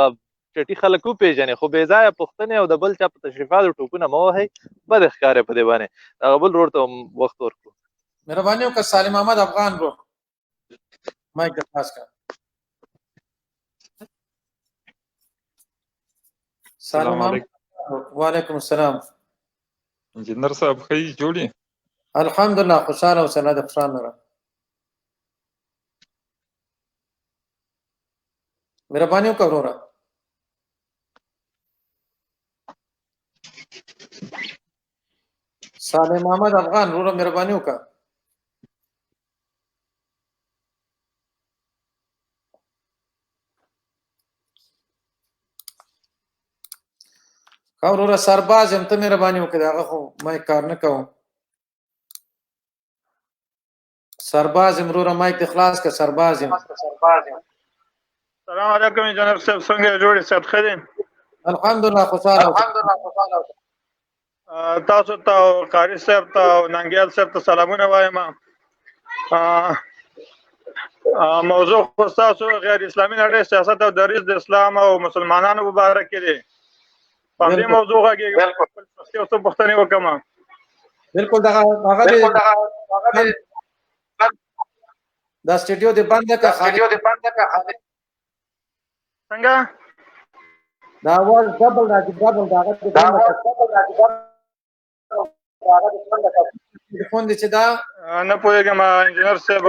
چټي خلک وپېژني. خو بې ځایه پوښتنې او د بل چا په تشریفاتو ټوپونه مه وهئ، بد ښکاري په دې باندې. دغه بل ورور ته وخت ورکړو. مهرباني وکړه سالم احمد افغان ورور مایک دې خلاص کړه. سلام علیکم. وعلیکم السلام. انجینر صاحب ښه جوړ یې؟ الحمدلله خوشحاله اوسه، د خوشحال نه. مهرباني وکړه وروره. سالم احمد افغان وروره مهرباني وکړه. ښه وروره سرباز یم، ته مهرباني وکړه، هغه خو مایک کار نه کوم. سرباز یم وروره مایک دې خلاص کړه. سرباز یم. السلام علیکم انجینر صاحب، څنګه جوړ یې؟ صحت ښه دی؟ الحمدلله خوشحاله اوسه. تاسو ته او قاري صاحب ته او ننګیال صاحب ته سلامونه وایم. موضوع خو ستاسو غیر اسلامي نړۍ سیاست او دریځ د اسلام او مسلمانانو مبارک دی. په دې موضوع غږیږم، یو څه پوښتنې وکړم. بالکل دغه دا سټډیو دې بند کړه. څنګه دا اواز ډبل راځي، ډبل دغه تلیفون دې چې دا نه پوهېږم انجینر صاحب.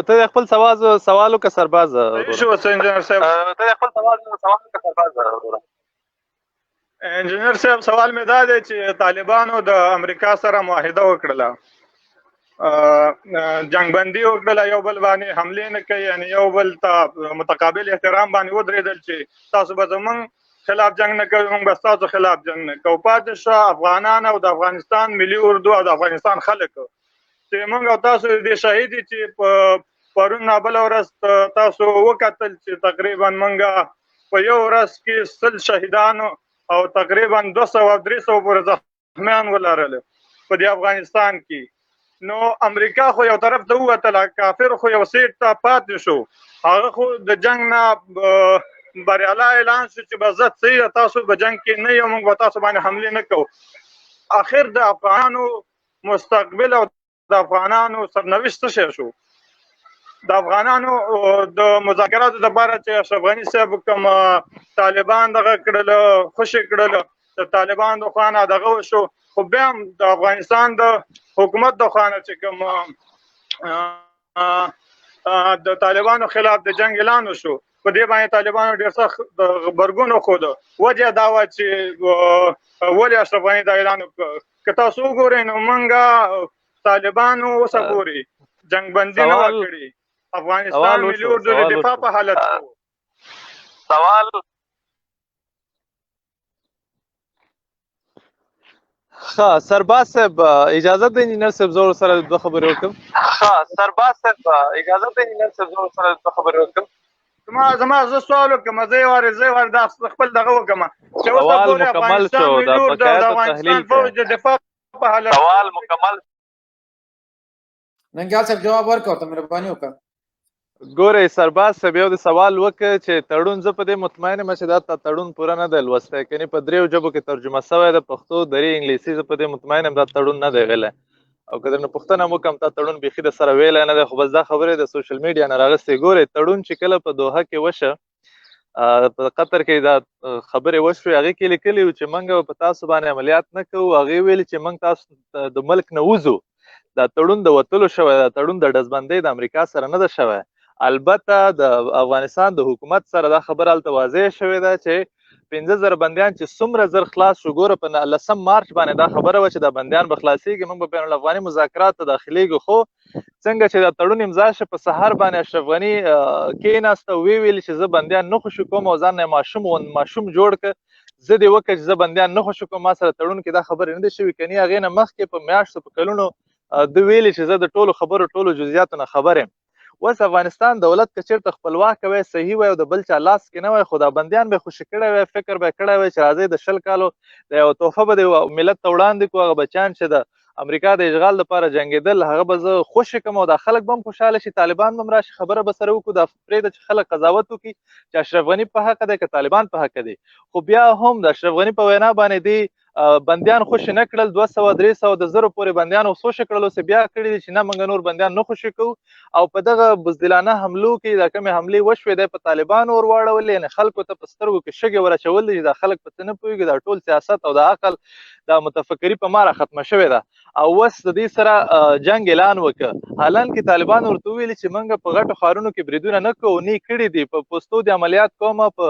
ته د خپل سوال وکړه سرباز. شو انجینر صاحب، ته د خپل سوال وکړه سرباز. انجینر صاحب سوال مې دا دی چې طالبانو د امریکا سره معاهده وکړله، جنگبندي وکړله، یو بل باندې حملې نه کوي، یعنی یو بل ته متقابل احترام باندې ودرېدل چې تاسو به زمونږ خلاف جنگ نه کوئ، موږ به ستاسو خلاف جنگ نه کوو. پاتې شوه افغانان او د افغانستان ملي اردو او د افغانستان خلک چې موږ او تاسو دې شاهد چې په پرون نابله ورځ تاسو وکتل چې تقریبا موږ په یو ورځ کې 100 شهیدانو او تقریبا 200 او 300 پورې زخمیان ولرل په دې افغانستان کې. نو امریکا خو یو طرف ته ووتله، کافر خو یو سیټ ته پاتې شو، هغه خو د جنگ نه بریالی اعلان شو چې به زه صحیح تاسو په جنگ کې نه یو، موږ به تاسو باندې حملې نه کوو. اخر د افغانانو مستقبل او د افغانانو سرنوشت څه شی شو؟ د افغانانو د مذاکراتو لپاره چې اشرف غني صاحب کوم طالبان دغه کړل، خوشي کړل، د طالبان د خوا نه دغه وشو، خو بیا هم د افغانستان د حکومت د خوا نه چې کوم د طالبانو خلاف د جنگ اعلان وشو، په دې باندې طالبانو ډېر سخت غبرګون وښود. وجه دا وه چې ولې اشرف غني دا اعلان وکړ. که تاسو وګورئ نو موږ طالبانو اوسه ګوري جنگبندي نه وه کړې، افغانستان ملي اردو د دفاع په حالت سوال ها سرباز صاحب اجازه ده انجینر صاحب زور سره دوه خبرې وکم. سرباز صاحب اجازه ده انجینر صاحب زور سره دوه خبرې وکم. زما زه سوال وکم، زه واره دا خپل دغه وکم چې اوس ګورئ افغانستان ملي اردو د افغانستان فوج د دفاع په حالت. سوال مکمل. ننګیال صاحب جواب ورکړه، ته مهرباني وکړه. ګورئ سرباز صاحب یو د سوال وکړ چې تړون، زه په دې مطمئن یم چې دا تړون پوره نه دی لوستی، کنې په 3 ژبو کې ترجمه شوی د پښتو، دري، انګلیسي، زه په دې مطمئن یم دا تړون نه دی غلی. او که درنه پوښتنه هم وکړم دا تړون بیخي د سره ویلی نه دی، خو بس دا خبرې د سوشل میډیا نه راغستې. ګورئ تړون چې کله په دوحه کې وشه، په قطر کې دا خبرې وشوې، هغې کې لیکلي وو چې موږ په تاسو باندې عملیات نه کوو. هغې ویلي چې موږ تاسو د ملک نه وځو. دا تړون د وتلو شوی، دا تړون د ډزبندۍ د امریکا سره نه ده شوی. البته د افغانستان د حکومت سره دا خبره هلته واضح شوې ده چې 15,000 بندیان چې څومره زر خلاص شو. ګوره په 19 مارچ باندې دا خبره وه چې دا بندیان به خلاصېږي، موږ به بین الافغاني مذاکرات ته داخلېږو. خو څنګه چې دا تړون امضا شه، په سهار باندې اشرف غني کېناسته، ویل چې زه بندیان نه خوشي کوم او ځان نه ماشوم جوړ کړ، زه دې وکړه چې زه بندیان نه خوشي کوم، ما سره تړون کې دا خبرې نه دي شوي. کني هغې نه مخکې په میاشتو په کلونو ده ویلي چې زه د ټولو خبرو ټولو جزئیاتو نه خبر یم. اوس افغانستان دولت که چېرته خپلواک وی، صحیح وی او د بل چا لاس کې نه وی، خو دا بندیان به خوشي کړی وی، فکر به کړی وی چې راځئ د 20 کالو د یو تحفه به د ملت ته وړاندې کړو. هغه بچیان چې د امریکا د اشغال لپاره جنګېدل، هغه به زه خوشي کړم او دا خلک به هم خوشحاله شي، طالبان به هم راشي، خبره به سره وکړو. دا پرېږده چې خلک قضاوت وکړي چې اشرف غني په حقه دی که طالبان په حقه دی. خو بیا هم د اشرف غني په وینا باندې دی بندیان خوشي نه کړل، 200 300 د زرو پورې بندیان خوشي کړل. اوس بیا کړي دي چې نه موږ نور بندیان نه خوشي کوو. او په دغه بزدلانه حملو کې دا کومې حملې وشوې دی په طالبانو ور واړولې، یعنې خلکو ته په سترګو کې شګې ور اچول دي چې دا خلک په څه نه پوهېږي. دا ټول سیاست او د عقل دا متفکري په ماره ختمه شوې ده. او اوس د دې سره جنګ اعلان وکړ، حالانکې طالبان ورته ویلي چې موږ په غټو ښارونو کې بریدونه نه کوو، نه یې کړي دي، په پوستو د عملیات کومه، په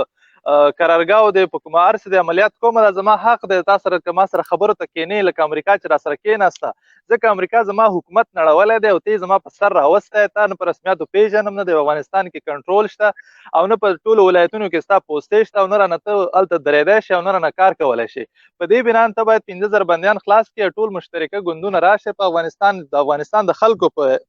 قرارګاو دی، په کومه هر څه د عملیات کومه، دا زما حق دی. تا سره که ما سره خبرو ته کښېنې لکه امریکا چې را سره کښېناسته، ځکه امریکا زما حکومت نړولی دی او ته زما په سر راوستی، تا نه په رسمیاتو پېژنم، نه د افغانستان کې کنټرول شته او نه په ټولو ولایتونو کې ستا پوستې شته او نه رانه ته هلته درېدی شي او نه رانه کار کولی شي. په دې بنا ته باید 15,000 بندیان خلاص کړي، ټول مشترکه ګوندونه راشي په افغانستان د خلکو په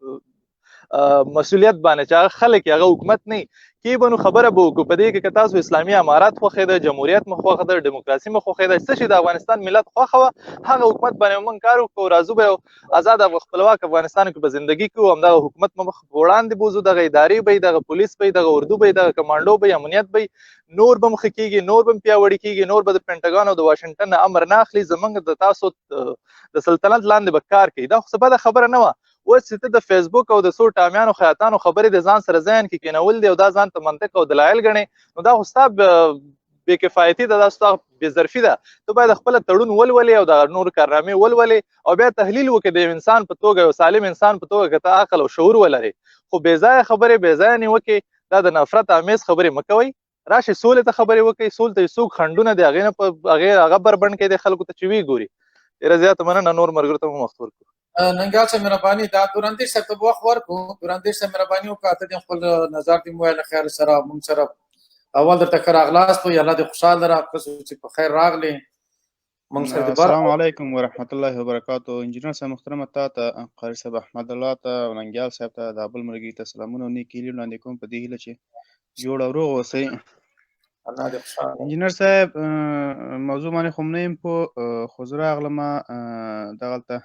مسؤلیت باندې چې هغه خلک هغه حکومت نه کې به نو خبره به وکړو. په دې کې که تاسو اسلامي امارات خوښې ده، جمهوریت مو خوښه ده، ډیموکراسي مو خوښې ده، څه شي د افغانستان ملت خوښه وه، هغه حکومت باندې موږ کار وکړو، راځو به یو ازاد او خپلواک افغانستان کې به زندګي کوو، همدغه حکومت مو مخ وړاندې بوځو، دغه ادارې به دغه پولیس به دغه اردو به دغه کمانډو به امنیت به نور به مخکې کېږي، نور به پیاوړي کېږي، نور به د پینټاګان او د واشنګټن امر نه اخلي، زموږ د تاسو د سلطنت لاندې به کار کوي. دا خو څه بده خبره نه وه. اوس چې ته د فیسبوک او د څو ټامیانو خیاطانو خبرې د ځان سره ذهن کې کېنول دي او دا ځان ته منطق او دلایل ګڼې، نو دا خو ستا بې کفایتي ده، دا ستا بېظرفي ده. ته باید خپله تړون ولولې او د نور کارنامې ولولې او بیا تحلیل وکړې د یو انسان په توګه، یو سالم انسان په توګه، که ته عقل او شعور ولرې. خو بې ځایه خبرې، بې ځایه نیوکې، دا د نفرت آمیز خبرې مه کوئ. راشئ سولې ته خبرې وکړئ، سولې ته څوک خنډونه دي هغې نه هغه بربنډ کړئ دی خلکو ته چې ویې ګوري. ډېره زیاته مننه، نور ملګرو ته مو وخت ورکړو. ننګال صاحب مهرباني دا دورندیش صاحب ته وخت ورکړو. دورندیش صاحب مهرباني وکړه ته دې خپل نظر دې مویل خیر سره مونږ سره اول درته ښه راغلاست وي. الله دې خوشحاله راکړه چې په خیر راغلې مونږ سره دې السلام علیکم ورحمت الله وبرکاتو. انجینر صاحب محترمه ته قاری صاحب احمد الله ته او ننګیال صاحب ته د بل مرګي ته سلامونه او نیک هیلې وړاندې کوم په دې هیله چې جوړ او روغ اوسئ. الله دې خوشحاله. انجینر صاحب موضوع باندې خو نه یم په خو زه راغلم دغلته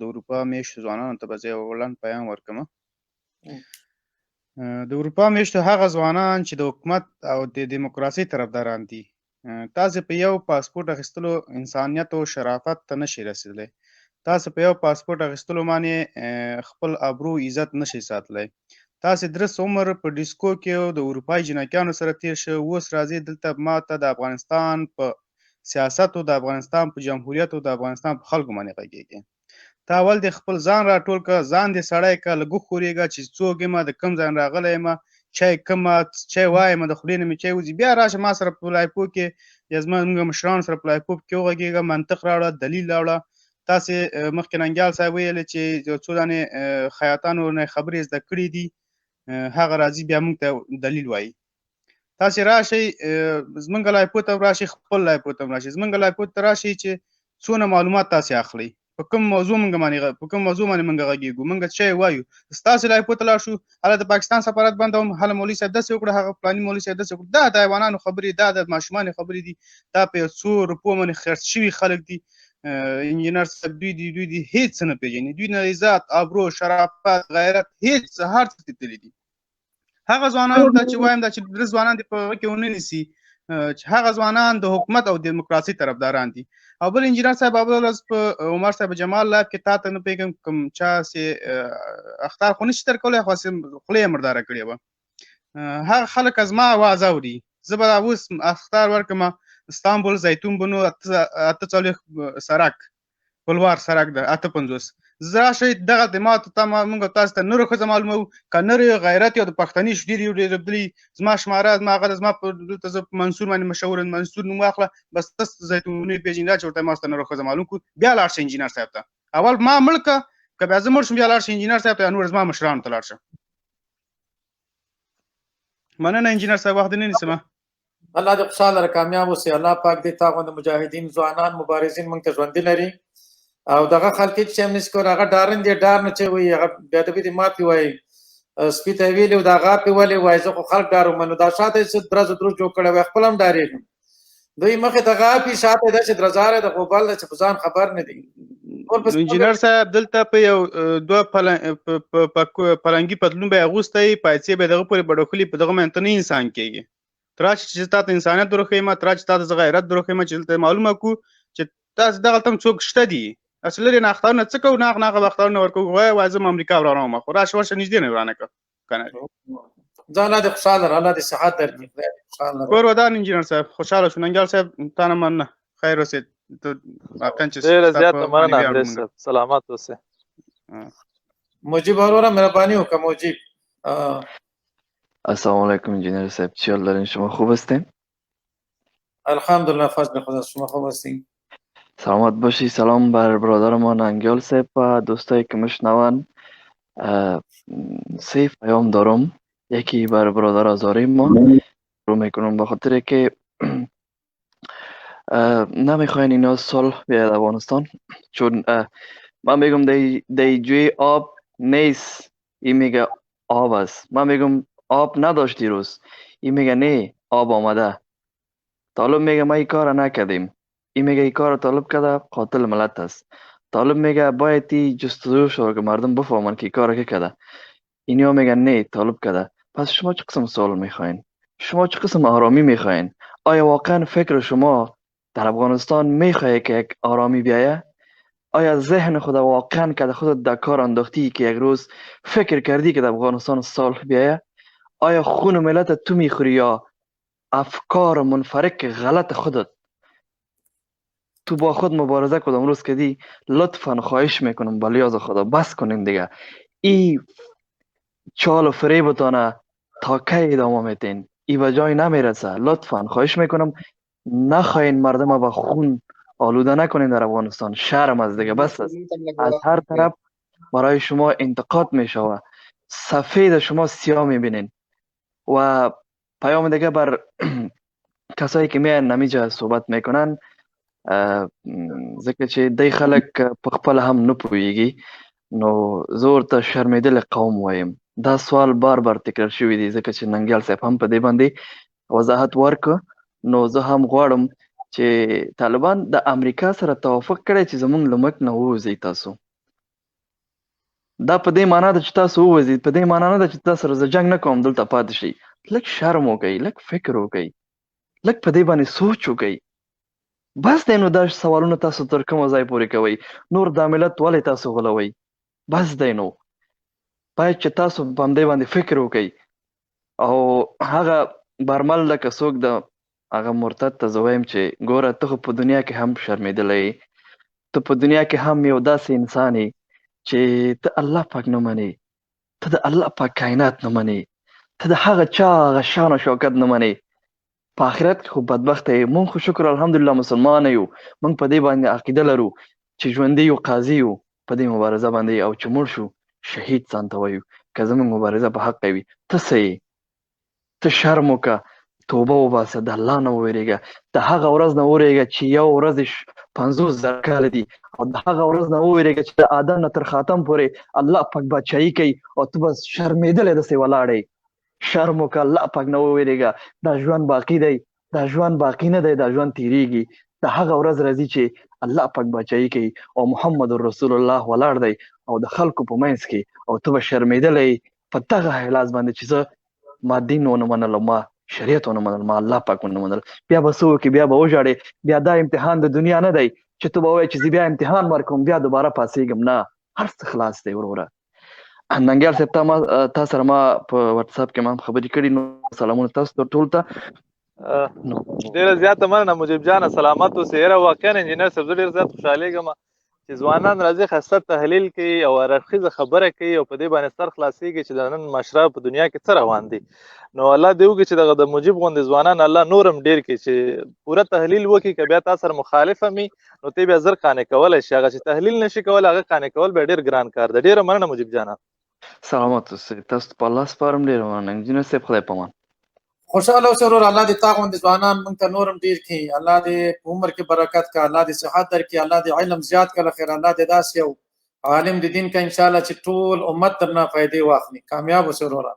د اروپا میشتو ځوانانو ته به زه یو لنډ پیغام ورکړم. د اروپا میشتو هغه ځوانان چې د حکومت او د دیموکراسۍ طرفداران دي، تاسو په یو پاسپورت اخیستلو انسانیت او شرافت ته نشئ رسېدلی. تاسو په یو پاسپورت اخیستلو باندې خپل ابرو عزت نشئ ساتلی. تاسو درس عمر په ډیسکو کې او د اروپایي جنکیانو سره تیر شو، اوس راځئ دلته ما ته د افغانستان په سیاست او د افغانستان په جمهوریت او د افغانستان په خلکو باندې غږیږي. تا اول د خپل ځان راټول کړه، ځان دې سړی کړه، لږ وښورېږه چې څوک یم، د کوم ځای راغلی یم، چای کومه چای وایم، د خولې نه مې چای وځي، بیا راشه ما سره په لایپو کې یا زموږ مشرانو سره په لایپو کې وغږېږه، منطق راوړه، دلیل راوړه. تاسې مخکې ننګیال صاحب ویلې چې یو څو دانې خیاطانو نه خبرې زده کړي دي، هغه راځي بیا موږ ته دلیل وایي. تاسې راشئ زموږ لایپو ته راشئ، خپل لایپو ته راشئ، زموږ لایپو ته راشئ چې څونه معلومات تاسې اخلئ، په کوم موضوع باندې موږ غږیږو، موږ څه وایو. ستاسې لایپو ته لاړ شو، هله د پاکستان سفارت بندوم، هله مولوي صاحب داسې وکړه، هغه فلاني مولوي صاحب داسې وکړه. دا د حیوانانو خبرې، دا د ماشومانو خبرې دي، دا په یو څو روپو باندې خرڅ شوي خلک دي. انجینر صاحب دوی دي هېڅ څه نه پېژني، دوی نه عزت، ابرو، شرافت، غیرت، هېڅ هر څه تللي دي. هغه ځوانانو ته چې وایم دا چې درې ځوانان دې په هغه کې ونه نیسي، هغه ځوانان د حکومت او دیموکراسۍ طرفداران دي. او بل انجینر صاحب اول په عمر صاحب جمال لایف کې تا ته نه پوهېږم کوم چا سې اخطار خو نشي درکولی، خو خوله یې مرداره کړې وه. هغه خلک از ما اواز اوري، زه به اوس اخطار ورکړم. استانبول زیتون بنو 48 سرک بلوار سرک ده 58. زه راشئ دغلته ما ته موږ تاسو ته نورو ښځه معلوموو، که نر غیرت یا د پښتني ډېر یو ډېر بدلي زما شماره زما هغه زما دلته زه په منصور باندې مشهور منصور نوم واخله، بس تاسو زیتوني پېژني دا چې ورته ما ته نورو ښځه معلوم کړو. بیا لاړ شه انجینر صاحب ته، اول ما مړ که بیا زه مړ شم بیا لاړ شه انجینر صاحب ته یا نور زما مشرانو ته لاړ شه. مننه انجینر صاحب، وخت دې نه نیسم. الله دې خوشحاله را کامیاب اوسې. الله پاک دې تا غوندې مجاهدین ځوانان مبارزین موږ ته ژوندي لري. او دغه خلک چې هم نشي کولی، هغه ډارن دي، ډار نه چې وایي هغه بېادبي دې ما پې وایي، سپي ته یې ویلي و د هغه پې ولې وایي، زه خو خلک ډاروم. نو دا شاته یې څه درز دروز جوړ کړی وایي، خپل هم ډارېږم. دوی مخې ته غاپي، شاته یې داسې درزاری د غوبل ده چې په ځان خبر نه دي. انجینر صاحب دلته په یو دوه پلنګي پتلون به یې اغوستی، پایڅې به یې دغه پورې بډوښلي، په دغه باندې ته نه انسان کېږي. ته راشه چې تا ته انسانیت درښیم، ته راشه تا ته زه غیرت درښیم چې دلته معلومه کړو چې تاسې دغلته هم څوک شته دي. اصل لرې نه اخطارونه څه کوو، ناغ ناغه اخطارونه ورکوو، وایه زه امریکا ورانوم، خو راشه ورشه نږدې نه ورانه کړه که نه. ځه الله دې خوشحاله الله دې صحت درکړي. کور ودان انجینر صاحب، خوشحاله شو. ننګیال صاحب تا نه مننه، خیر اوسې. ډېره زیاته مننه انګریز صاحب، سلامت اوسې. مجیب وروره مهربانی وکړه. مجیب السلام علیکم انجینر صاحب، چی حال دارین؟ شما خوب هستین؟ الحمدلله فضل خدا، شما خوب هستین؟ سلامت باشی. سلام بر برادر ما ننگیال صاحب و دوستایی که میشنون. 3 پیام دارم. یکی بر برادر آزاری ما رو میکنم به خاطر که نمیخواین اینا صلح بیاید افغانستان، چون من میگم دی جوی آب نیست، این میگه آب است. من میگم آب نداشت دیروز، این میگه نه آب آمده. طالب میگه ما این کار نکردیم، این میگه این کار طالب کرده قاتل ملت است. طالب میگه باید تی جستجو شد که مردم بفهمن که کار که کرده. اینیا میگن نه طالب کرده. پس شما چه قسم سوال میخواین؟ شما چه قسم آرامی میخواین؟ آیا واقعا فکر شما در افغانستان میخواه که یک آرامی بیایه؟ آیا ذهن خود واقعا که خودت در کار انداختی که یک روز فکر کردی که در افغانستان صلح بیایه؟ آیا خون ملت تو میخوری یا افکار منفرک غلط خودت؟ تو با خود مبارزه کدام امروز کردی؟ لطفا خواهش میکنم با لیاز خدا بس کنین دیگه. ای چال و فریبتانه تا کی ادامه میتین؟ ای به جای نمیرسه. لطفا خواهش میکنم نخواین مردم با خون آلوده نکنید در افغانستان. شرم از دیگه بس است. از هر طرف برای شما انتقاد می شود، سفید شما سیاه می بینین. و پیام دیگه بر کسایی که میان نمیجا صحبت میکنن، ځکه چې دی خلک په خپل هم نه پوهیږي، نو زه ورته شرمېدلی قوم وایم. دا سوال بار بار تکرار شوی دی، ځکه چې ننګیال صاحب هم په دې باندې وضاحت ورکړ. نو زه هم غواړم چې طالبان د امریکا سره توافق کړی چې زمونږ له ملک نه ووځئ. تاسو دا په دې معنا ده چې تاسو ووځئ، په دې معنا نه ده چې تاسو سره زه جنګ نه کوم، دلته پاتې شئ. لږ شرم وکئ، لږ فکر وکئ، لږ په دې باندې سوچ وکئ. بس دی نو دا سوالونه تاسو تر کومه ځای پورې کوئ؟ نور دا ملت ولې تاسو غولوئ؟ بس دی نو باید چې تاسو په همدې باندې فکر وکئ. او هغه برمل لکه څوک د هغه مرتد ته زه وایم چې ګوره ته خو په دنیا کې هم شرمېدلی یې، ته په دنیا کې هم یو داسې انسان یې چې ته الله پاک نه منې، ته د الله پاک کائنات نه منې، ته د هغه چا هغه شان او شوکت نه منې. په آخرت کې خو بدبخته یې. مونږ خو شکر الحمدلله مسلمانه یو، مونږ په دې باندې عقیده لرو چې ژوندي یو قاضي یو په دې مبارزه باندې، او چې مړ شو شهید ځان ته وایو که زموږ مبارزه په حق وي. ته څه یې؟ ته شرم وکړه، توبه وباسه، د الله نه وویرېږه، د هغه ورځ نه وویرېږه چې یو ورځ 50,000 کاله دي، او د هغه ورځ نه وویرېږه چې د آدم نه تر خاتم پورې الله پاک بادشاهي کوي او ته بس شرمېدلی داسې ولاړ یې. شرم وکړه، الله پاک نه وویرېږه. دا ژوند باقي دی، دا ژوند باقي نه دی، دا ژوند تېرېږي. د هغه ورځ راځي چې الله پاک بادشاهي کوي او محمد رسول الله ولاړ دی او د خلکو په منځ کې، او ته به شرمېدلی په دغه حلاز باندې چې زه ما دین ونه منلم، ما شریعت ونه منل، ما الله پاک ونه منل. بیا به څه وکړې؟ بیا به وژاړې. بیا دا امتحان د دنیا نه دی چې ته به وایې چې زه بیا امتحان ورکوم، بیا دوباره پاڅېږم. نه، هر څه خلاص دی وروره. ننګیال صاحب تا سره ما په واتساپ کې ما هم خبرې کړي، نو سلامونه تاسو ټول ته. ډېره زیاته مننه مجیب جانه، سلامت اوسې. یاره واقعا انجینر صاحب زه ډېر زیات خوشحالېږم چې ځوانان راځي خاصه تحلیل کوي او هر اړخیزه خبره کوي او په دې باندې سر خلاصېږي چې د نن معاشره په دنیا کې څه روان دي. نو الله دې وکړي چې دغه د مجیب غوندې ځوانان الله نور هم ډېر کړي چې پوره تحلیل وکړي. که بیا تا سره مخالف هم وي نو ته بیا زر قانع کولی شي، هغه چې تحلیل نشي کولی هغه قانع کول بیا ډېر ګران کار دی. ډېره مننه مجیب جانه. سلامت اوسئ. تاسو په الله سپارم. ډېره مننه انجینر صاحب، خدای پامان. خوشاله اوسه ورور. الله دې تا غوندې ځوانان موږ ته نور هم ډېر کړي. الله دې په عمر کې برکت کړه، الله دې صحت درکړي، الله دې علم زیات کړه. خیر الله دې داسې یو عالم د دین کا انشاءالله چې ټول امت درنه فایدې واخلي. کامیاب اوسه وروره.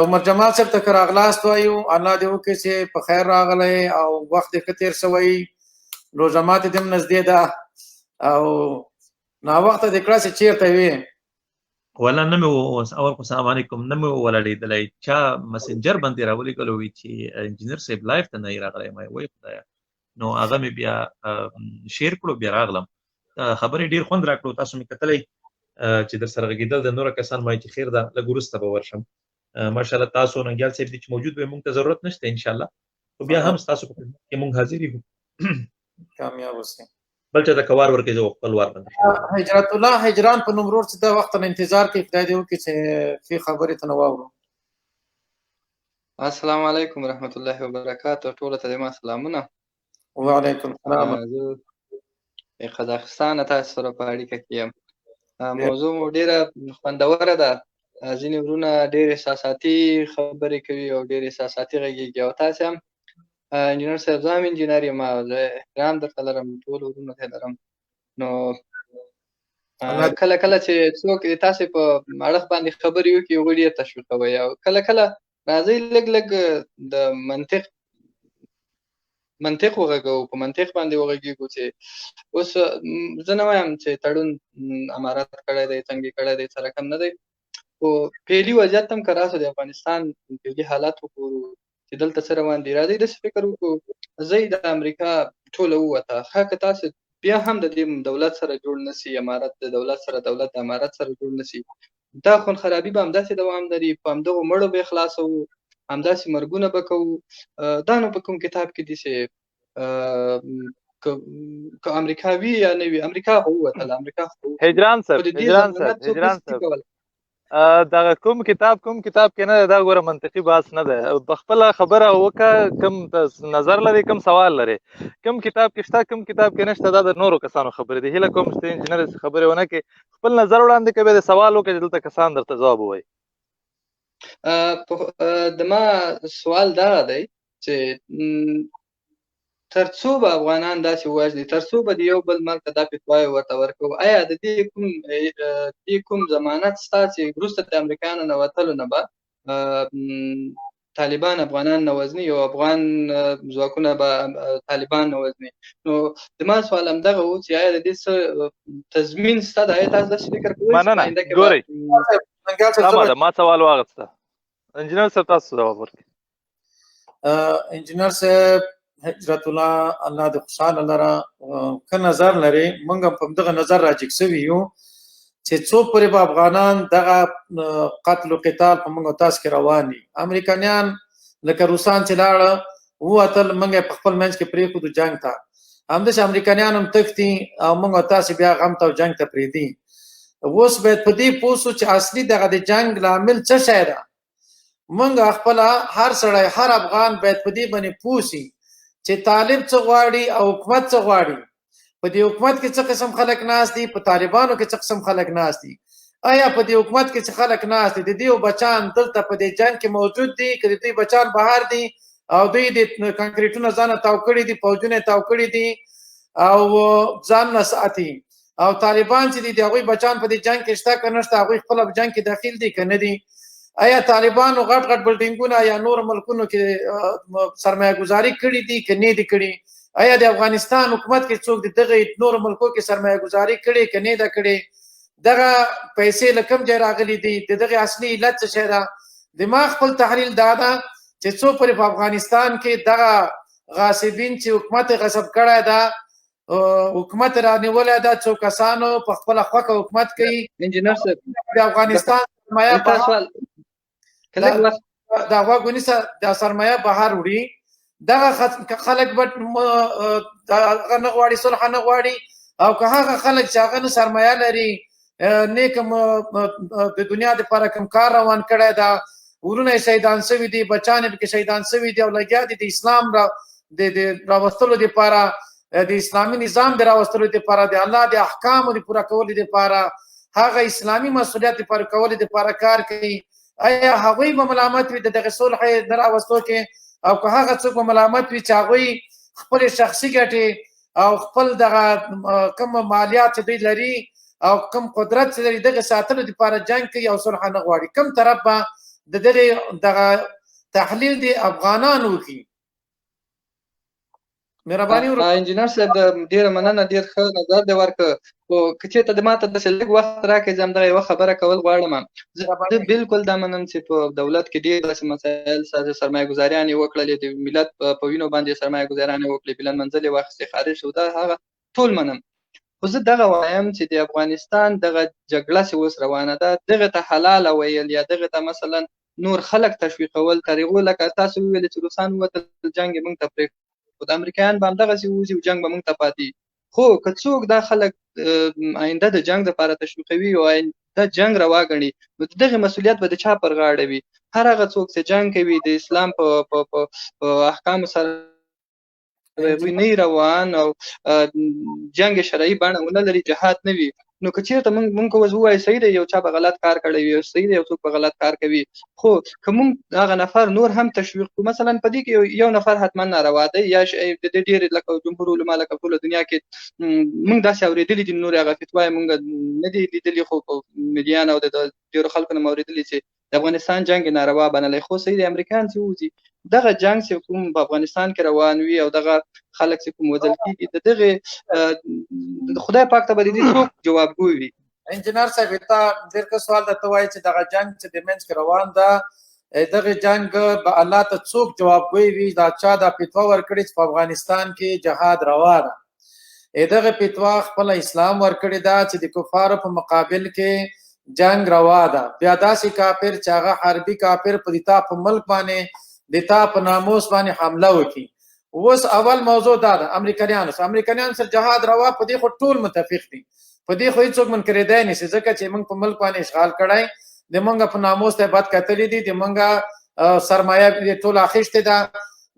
عمر جمال صاحب ته که راغلاست وایو، الله دې وکړي چې په خیر راغلی او وخت دې ښه تېر شوی. روژه ماتې دې هم نږدې ده او ناوخته دې کړه چې چېرته وې؟ ولا نه مې اول خو سلام علیکم نه مې ولاړېدلی، چا مسنجر باندې راولېږلو وي چې انجینر صاحب لایف ته نه یې راغلی. ما وایي خدایه، نو هغه مې بیا شیر کړو، بیا راغلم. خبرې ډېر خوند راکړو، تاسو مې کتلی چې در سره غږېدل د نوره کسان وایي چې خیر ده لږ وروسته به ورشم. ماشاءالله تاسو ننګیال صاحب دي چې موجود وي، موږ ته ضرورت نشته انشاءالله، خو بیا هم ستاسو په خدمت کې موږ حاضر یو. کامیاب اوسئ. بل چا ته که وار ورکړي زه خپل وار باندې. هجرت الله هجران په نوم ورور چې دا وخت نه انتظار کوي، خدای دې وکړي چې ښې خبرې ته نه واورو. السلام علیکم ورحمت الله وبرکاته. ټولو ته زما سلامونه. وعلیکم السلام. زه قزاقستان نه تاسو سره په اړیکه کې یم. موضوع مو ډېره خوندوره ده. ځینې وروڼه ډېر احساساتي خبرې کوي او ډېر احساساتي غږېږي، او تاسې هم انجینر صاحب زه هم انجینر یم، زه احترام درته لرم، ټولو وروڼو ته لرم. نو کله کله چې څوک تاسې په اړخ باندې خبرې وکړي هغوی ډېر تشویقوئ، او کله کله راځئ لږ لږ د منطق وغږوو، په منطق باندې وغږېږو چې اوس زه نه وایم چې تړون امارت کړی دی، څنګه یې کړی دی، څه رقم نه دی، خو فعلي وضعیت هم که راسو د افغانستان فعلي حالات وګورو چې دلته څه روان دي، راځئ داسې فکر وکړو ځئ د امریکا ټوله ووته، ښه که تاسو بیا هم د دې دولت سره جوړ نه سي، امارت د دولت سره، دولت د امارت سره جوړ نه سي، دا خونخرابي به همداسې دوام لري، په همدغو مړو به یې خلاصوو، همداسې مرګونه به کوو. دا نو په کوم کتاب کې دي چې که امریکا وي یا نه وي، امریکا خو ووتله، امریکا خو هجران صاحب دغه کوم کتاب کې نه دا ګوره منطقي بحث نه ده په خپله خبره وکړه کوم نظر لري کوم سوال لري کوم کتاب کې شته کوم کتاب کې نشته دا د نورو کسانو خبرې دي هیله کوم چې انجینر خبرې ونه کړي خپل نظر وړاندې کوي د سوال وکړي دلته کسان درته ځواب ووایي د ما سوال دا دی چې تر څو به افغانان داسې وواژني تر څو به د یو بل ملک ته دا فتواې ورته ورکوو آیا د دې کوم ضمانت شته چې وروسته د امریکایانو نه وتلو نه به طالبان افغانان نه وژني او افغان ځواکونه به طالبان نه وژني نو زما سوال همدغه و چې آیا د دې څه تضمین شته د آیا تاسو داسې فکر کوئ مننه ګورئ سمه ده ما سوال واغسته انجینر صاحب تاسو ځواب ورکړئ انجینر صاحب هجرت الله الله د خوشاله لره که نظر لري موږ په دغه نظر راجګ سوي یو چې څو پورې به افغانان دغه قتل او قتال په موږ تاسو کې روان دي امریکایان لکه روسان چې لاړه ووتل موږ په خپل منځ کې پرېښودو جنګ ته همداسې امریکایان هم تښتي او موږ تاسو بیا غم ته او جنګ ته پرېږدي اوس باید په دې پوه شو چې اصلي دغه د جنګ لامل څه شی ده موږ خپله هر سړی هر افغان باید په دې باندې پوه شي چې طالب څه غواړي او حکومت څه غواړي په دې حکومت کې څه قسم خلک ناست دي په طالبانو کې څه قسم خلک ناست دي آیا په دې حکومت کې څه خلک ناست دي د دې بچان دلته په دې جنګ کې موجود دي که د دوی بچان بهر دي او دوی د کنکریټونه ځانه تاو کړي دي فوجونه تاو کړي دي او ځان نه ساتي او طالبان چې دي د هغوی بچان په دې جنګ کې شته که نشته هغوی خپله په جنګ کې داخل دي که نه دي آیا طالبانو غټ غټ بلډینګونه یا نور ملکونو کې سرمایه گذاري کړي دي که نه دي کړي آیا د افغانستان حکومت کې څوک د دغه نور ملکو کې سرمایه گذاري کړي که نه ده کړي دغه پیسې له کوم ځای راغلي دي د دغه اصلي علت څه شی ده زما خپل تحلیل دا ده چې څو پورې په افغانستان کې دغه غاصبین چې حکومت غصب کړی ده حکومت رانیولی ده څو کسانو په خپله خوښه حکومت کوي انجینر صاحب د افغانستان سرمایه د غوږ ونیسه دا سرمایه بهر وړي دغه خلک به هغه نه غواړي صلح نه غواړي او که هغه خلک چې هغه نه سرمایه لري نه کوم د دنیا دپاره کوم کار روان کړی ده ورونه یې شهیدان سوي دي بچان یې پکې شهیدان سوي دي او لګیا دي د اسلام د راوستلو دپاره د اسلامي نظام د راوستلو دپاره د الله د احکامو د پوره کولو دپاره هغه اسلامي مسؤلیت لپاره کولو دپاره کار کوي آیا هغوی به ملامت وي د دغه صلح نه راوستو کې او که هغه څوک به ملامت وي چې هغوی خپلې شخصي ګټې او خپل دغه کوم مالیات چې دوی لري او کوم قدرت چې لري دغه ساتلو دپاره جنګ کوي او صلح نه غواړي کوم طرف به د دغې دغه تحلیل د افغانانو وکړي مهرباني انجینر صاحب ډیره مننه ډیر ښه نظر دی ورکړه خو که چېرته د ماته داسې لږ وخت راکړې زه همدغه یوه خبره کول غواړم زه بلکل دا منم چې په دولت کې ډېر داسې مسایل سرمایه ګذاریانې وکړلې د ملت په وینو باندې سرمایه ګذاریانې وکړلې بلند منزل یې واخیستې خارج شو دا هغه ټول منم خو زه دغه وایم چې د افغانستان دغه جګړه چې اوس روانه ده دغه ته حلاله ویل یا دغه ته مثلا نور خلک تشویقول تر هغو لکه تاسو وویلې چې روسان ووتل جنګ یې موږ ته پرېښود خو د امریکایان به همدغسې ووځي او جنګ به موږ ته پاتې خو که څوک دا خلک آینده د جنګ دپاره تشویقوي او آینده جنګ روا ګڼي نو د دغې مسؤلیت به د چا پر غاړه وي هر هغه څوک چې جنګ کوي د اسلام په احکامو سره هغوی نه روان او جنګ شرعي بڼه ونه لري جهاد نه وي نو که چېرته موږ اوس ووایو صحیح دی یو چا به غلط کار کړی وي صحیح دی یو څوک به غلط کار کوي خو که موږ هغه نفر نور هم تشویق کړو مثلا په دې کې یو نفر حتما ناروا دی یا د دې ډېرې لکه جمهور علما لکه ټوله دنیا کې موږ داسې اورېدلي دي نورې هغه فتواې موږ نه دي لیدلي خو میډیان او د ډېرو خلکو نه مو اورېدلي چې د افغانستان جنګ ناروا بللی خو صحیح دی امریکایان چې ووځي دغه جنګ چې کوم په افغانستان کې روان وي او دغه خلک چې کوم وژل کېږي د دغې خدای پاک ته به د دې څوک جوابګوی وي انجینر صاحب تا ډېر ښه سوال درته وایي چې دغه جنګ چې د منځ کې روان ده دغه جنګ به الله ته څوک جوابګوی وي دا چا دا فتوا ورکړې چې په افغانستان کې جهاد روا ده دغه فتوا خپله اسلام ورکړې ده چې د کفارو په مقابل کې جنگ روا ده بیا داسې کافر چې هغه حربي کافر په د تا په ملک باندې د تا په ناموس باندې حمله وکړي اوس اول موضوع دا ده امریکایانو سره جهاد روا په دې خو ټول متفق دي په دې خو هېڅوک منکرېدی نشي ځکه چې موږ په ملک باندې اشغال کړی د منګه په ناموس ته بد کتلې دي د منګه سرمایه دې ټول اخیسته ده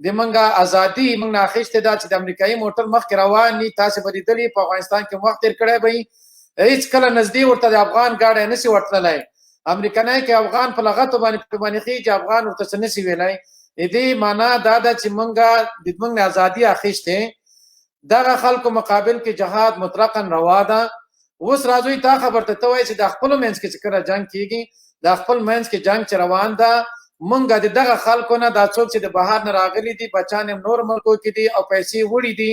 د منګه ازادي موږ نه اخیسته ده چې د امریکایي موټر مخ روان دي تاسو به لیدلې په افغانستان کې وخت تیر کړی به هیڅ کله نږدې ورته د افغان ګاډی نشي ورتللی امریکایي کې افغان په لغت باندې خېږي افغان ورته څه نشي ویلی دې معنا دا ده چې منګه د منګ ازادي اخیسته دغه خلکو مقابل کې جهاد مطلقاً روا ده اوس راځوي تا خبرته ته وایي چې د خپل منځ کې چې کله جنگ کیږي د خپل منځ کې جنگ چې روان ده مونږ د دغه خلکو نه دا څوک چې د بهر نه راغلي دي بچان هم نور ملکو کې دي او پیسې وړي دي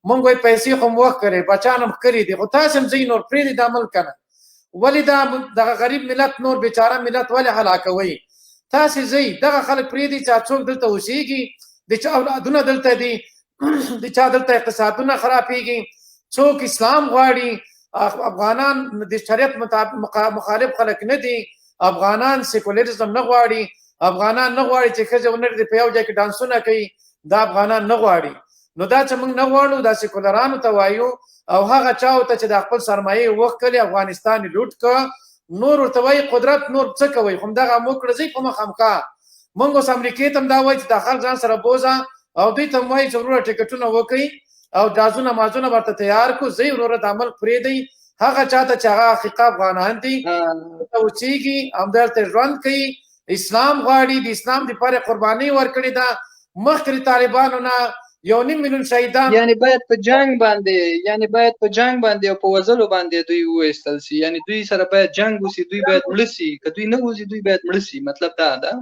مونږ وایي پیسې خو وخت کړي بچان هم کړي دي خو تاسو هم ځئ نور پرېږدي دا ملک نه ولې دغه غریب ملت نور بیچاره ملت ولې هلاکوي تاسو ځئ دغه خلک پرېږدي چې څوک دلته اوسېږي د چا اولادونه دلته دي د چا دلته اقتصادونه خرابېږي څوک اسلام غواړي افغانان د شریعت مخالف خلک نه دي افغانان سیکولریزم نه غواړي افغانان نه غواړي چې ښځې ونر دي په یو ځای کې ډانسونه کوي دا افغانان نه غواړي نو دا چې موږ نه غواړو دا سیکولرانو ته وایو او هغه چاو ته چې د خپل سرمایې وخت کړي افغانستان لوټ کړه نور ورته وایي قدرت نور څه کوي همدغه موږ کړه په مخ همکا موږ اوس امریکې ته هم دا وایي چې د خلک ځان سره بوزه او دوی ته هم وایي چې وروره ټکټونه وکړي او ډازونه مازونه ورته تیار کړو ځئ وروره د عمل پرېږدئ هغه چاته چې هغه حقیقت افغانان دي اوسېږي همدلته ژوند کوي اسلام غواړي د اسلام لپاره قرباني ورکړې ده مخکې طالبانو نه 1.5 میلیون شهیدان یعنی باید په جنگ باندې او په وزلو باندې دوی وایستل شي یعنی دوی سره باید جنگ وشي دوی باید مړه شي که دوی نه وځي دوی باید مړه شي مطلب دا ده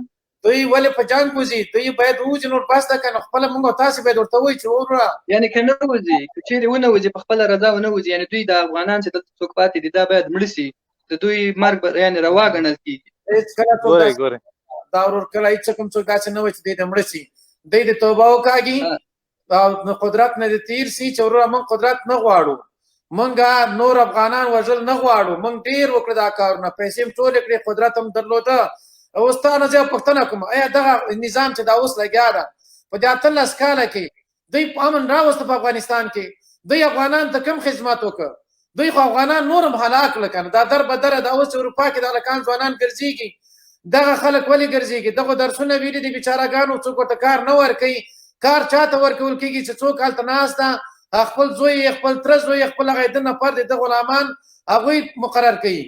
دوی ولې په جنگ وځي دوی باید وځي نور بس ده کنه خپل موږ تاسو باید ورته وایي چې وروره یعنی که نه وځي که چیرې ونه وځي په خپل رضا ونه وځي یعنی دوی د افغانان چې دلته څوک پاتې دي دا باید مړه شي د دوی مرګ یعنی روا ګڼل کېږي دا ورور کله هیڅ کوم څوک داسې نه وایي چې د مړه شي دوی د توبه وکاږي او قدرت نه تیر سي چې وروره موږ قدرت نه غواړو موږ نور افغانان وژل نه غواړو موږ ډیر وکړو دا کارونه پیسې هم ټولې کړې قدرت هم درلوده اوس تا نه زه پوښتنه کوم آیا دغه نظام چې دا اوس لګیا ده په دې 18 کاله کې دوی په امن راوسته په افغانستان کې دوی افغانان ته کوم خدمت وکړ دوی خو افغانان نور هم هلاک کړل کنه دا در بدره د اوس اروپا کې د هلکان ځوانان ګرځېږي دغه خلک ولې ګرځېږي دغه درسونه ویلي دي بیچارهګانو څوک ورته کار نه ورکوي کار چاته ورکول کېږي چې څوک هلته ناست ده خپل زوی خپل تره زوی خپل هغه د نفر د غلامان هغوی مقرر کوي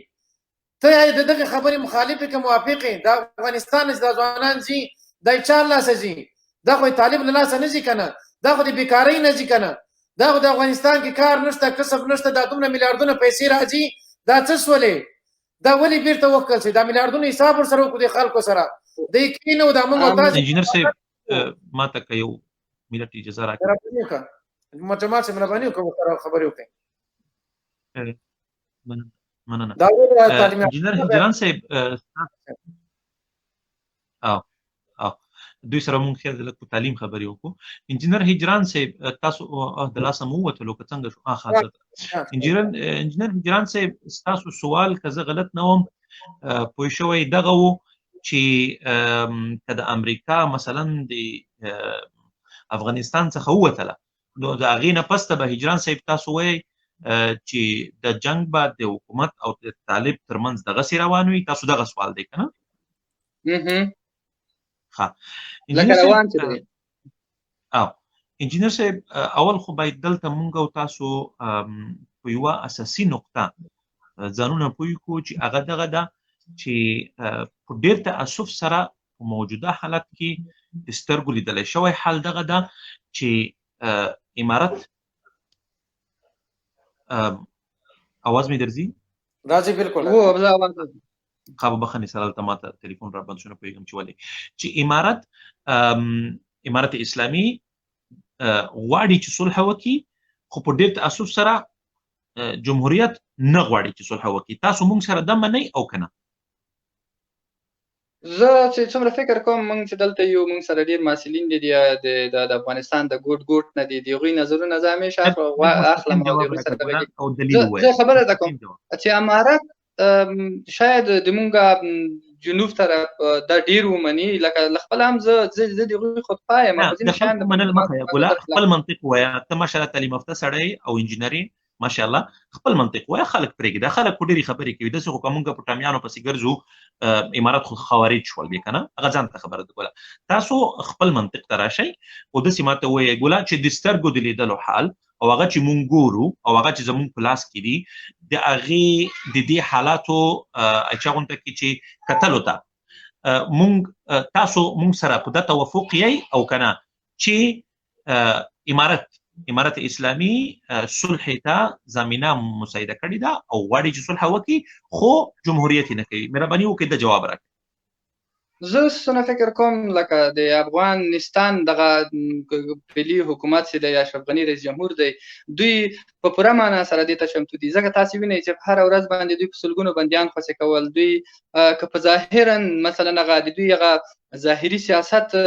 ته د دغه خبرې مخالف که موافق د افغانستان د ځوانان ځي دا چا لاسه ځي دا خو طالب له لاسه نه ځي کنه دا خو د بیکارۍ نه ځي کنه دا خو د افغانستان کې کار نشته کسب نشته دا دومره میلیارډونه پیسې راځي دا څه سولې دا ولې بیرته وکړل شي دا میلیارډونه حساب ورسره وکړو د خلکو سره د کینو دا موږ تاسو انجینر صاحب ما ته که یو منټ اجازه راکړئ مجمع سے مهرباني وکړئ خبرې وکړئ مننه انجینر هجران صاحب دوی سره مونږ خیر د تعلیم خبرې وکړو انجینر هجران صاحب تاسو د لاسه مو وتلو که څنګه شو حاضر انجینر هجران صاحب تاسو سوال که زه غلط نه وم پوه شوی دغه و چې که د امریکا مثلا د افغانستان څخه ووتله نو د هغې نه پس ته به هجران صاحب تاسو وایئ چې د جنگ به د حکومت او د طالب ترمنځ دغسې روان وي تاسو دغه سوال دی که نه انجینر صاحب اول خو باید دلته مونږ او تاسو په یوه اساسي نقطه ځانونه پوه کړو چې هغه دغه ده چې په ډېر تاسف سره په موجوده حالت کې د سترګو لیدلی شوی حال دغه ده چې امارت اواز می درځي راځي بالکل قابو بخنی سره دلته ماته تلیفون را بند شو نه پوهېږم چې ولې چې امارت اسلامي غواړي چې صلح وکړي خو په ډېر تاسف سره جمهوریت نه غواړي چې صلح وکړي تاسو موږ سره دا منئ او که نه زه چې څومره فکر کوم موږ چې دلته یو موږ سره ډېر محصلین دي د افغانستان د ګوټ نه دي د هغوی نظرونه زه همیشه اخلم او د هغوی سره زه خبره ده کوم چې امارت شاید د مونږ جنوب طرف دا ډیر ومني لکه خپل هم زه د هغوی خودخواه یم منل مه کوه ګله خپل منطق ووایه ته ماشاءالله تعلیم یافته سړی او انجینري ماشاءالله خپل منطق وای خلک پرېږدي خلک په ډېری خبرې کوي داسې خو کومه په ټامیانو پسې ګرځو امارات خو خوارج شول به کنه هغه ځان ته خبره ده ګوله تاسو خپل منطق ته راشئ او داسې ماته وایي ګوله چې د سترګو د لیدلو حال او هغه چې مونږ ګورو او هغه چې زمونږ په لاس کې دي د هغې د دې حالاتو چې غونته کې چې کتلو ته مونږ تاسو مونږ سره په دا توافق یې او کنه چې امارت اسلامي صلح ته زمینه مساعده کړې ده او غواړي چې صلح وکړي خو جمهوریت نه کوي مهرباني وکړئ د جواب راکړئ زه څونه فکر کوم لکه د افغانستان دغه پلي حکومت چې د اشرف غني رئیس جمهور دی دوی په پوره معنا سره دې ته چمتو دي ځکه تاسو وینئ چې هر ورځ باندې دوی په سلګونو بندیان خوشې کول دوی که په ظاهرا مثلا هغه د دوی هغه ظاهري سیاست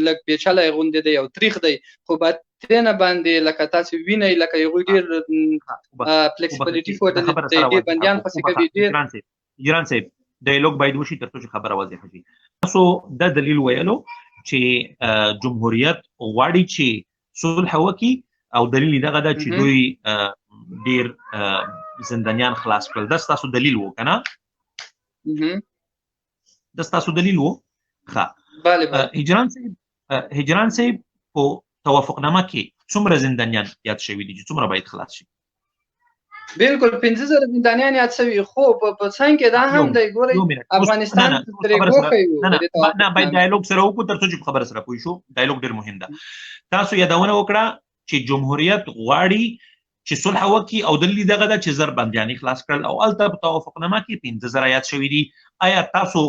لږ پیچلی غوندې دی او تریخ دی خو باطنه باندې لکه تاسو وینئ لکه هغوی ډېر فلیکسیبلیټي ښودلې دی ډېر بندیان خوشې کوي ډېر جیران صاحب ډایلوګ باید وشي تر څو چې خبره واضحه شي تاسو دا دلیل ویلو چې جمهوریت غواړي چې صلح وکړي او دلیل دغه ده چې دوی ډېر زندانیان خلاص کړل دا ستاسو دلیل و که نه دا ستاسو دلیل و ښه هجران صاحب په توافقنامه کې څومره زندانیان یاد شوي دي چې څومره باید خلاص شي بالکل 15,000 زندانیان یاد شوي خو په څنګ کې دا هم دی ګورئ افغانستان ترې ګوښی نه باید ډایلوګ سره وکړو تر څو چې په خبره سره پوه شو ډایلوګ ډېر مهم ده تاسو یادونه وکړه چې جمهوریت غواړي چې صلح وکړي او دلیل دغه ده چې زر بندیان خلاص کړل او هلته په توافقنامه کې 15,000 یاد شوي دي آیا تاسو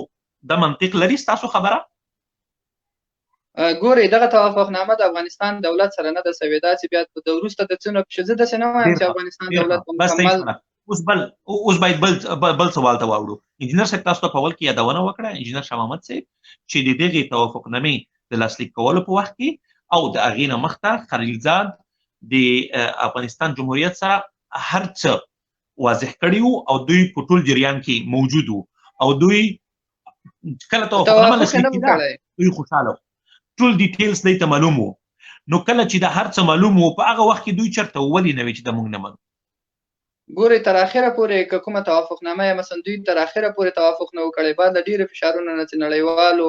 د منطق لري ستاسو خبره ګورئ دغه توافقنامه د افغانستان دولت سره نه ده سوې دا چې بیا د وروسته د څه نه پېښه زه داسې نه وایم چې افغانستان دولت مکمل اوس باید بل سوال ته واوړو انجینر صاحب تاسو ته په اول کې یادونه وکړه انجینر شاه محمد صاحب چې د دغې توافقنامې د لاسلیک کولو په وخت کې او د هغې نه مخته خلیلزاد د افغانستان جمهوریت سره هر څه واضح کړي او دوی په ټول جریان کې موجود او دوی کله توافقنامه لاسلیک کېده دوی خوشحاله ټول ډیټیلز دی ته معلوم وو نو کله چې د هر څه معلوم وو په هغه وخت کې دوی چېرته ولې نه وي چې د موږ نه منو ګورئ تر اخره پورې که کومه توافقنامه یا مثلا دوی تر اخره پورې توافق نه و کړی بعد له ډېرو فشارونو نه چې نړیوالو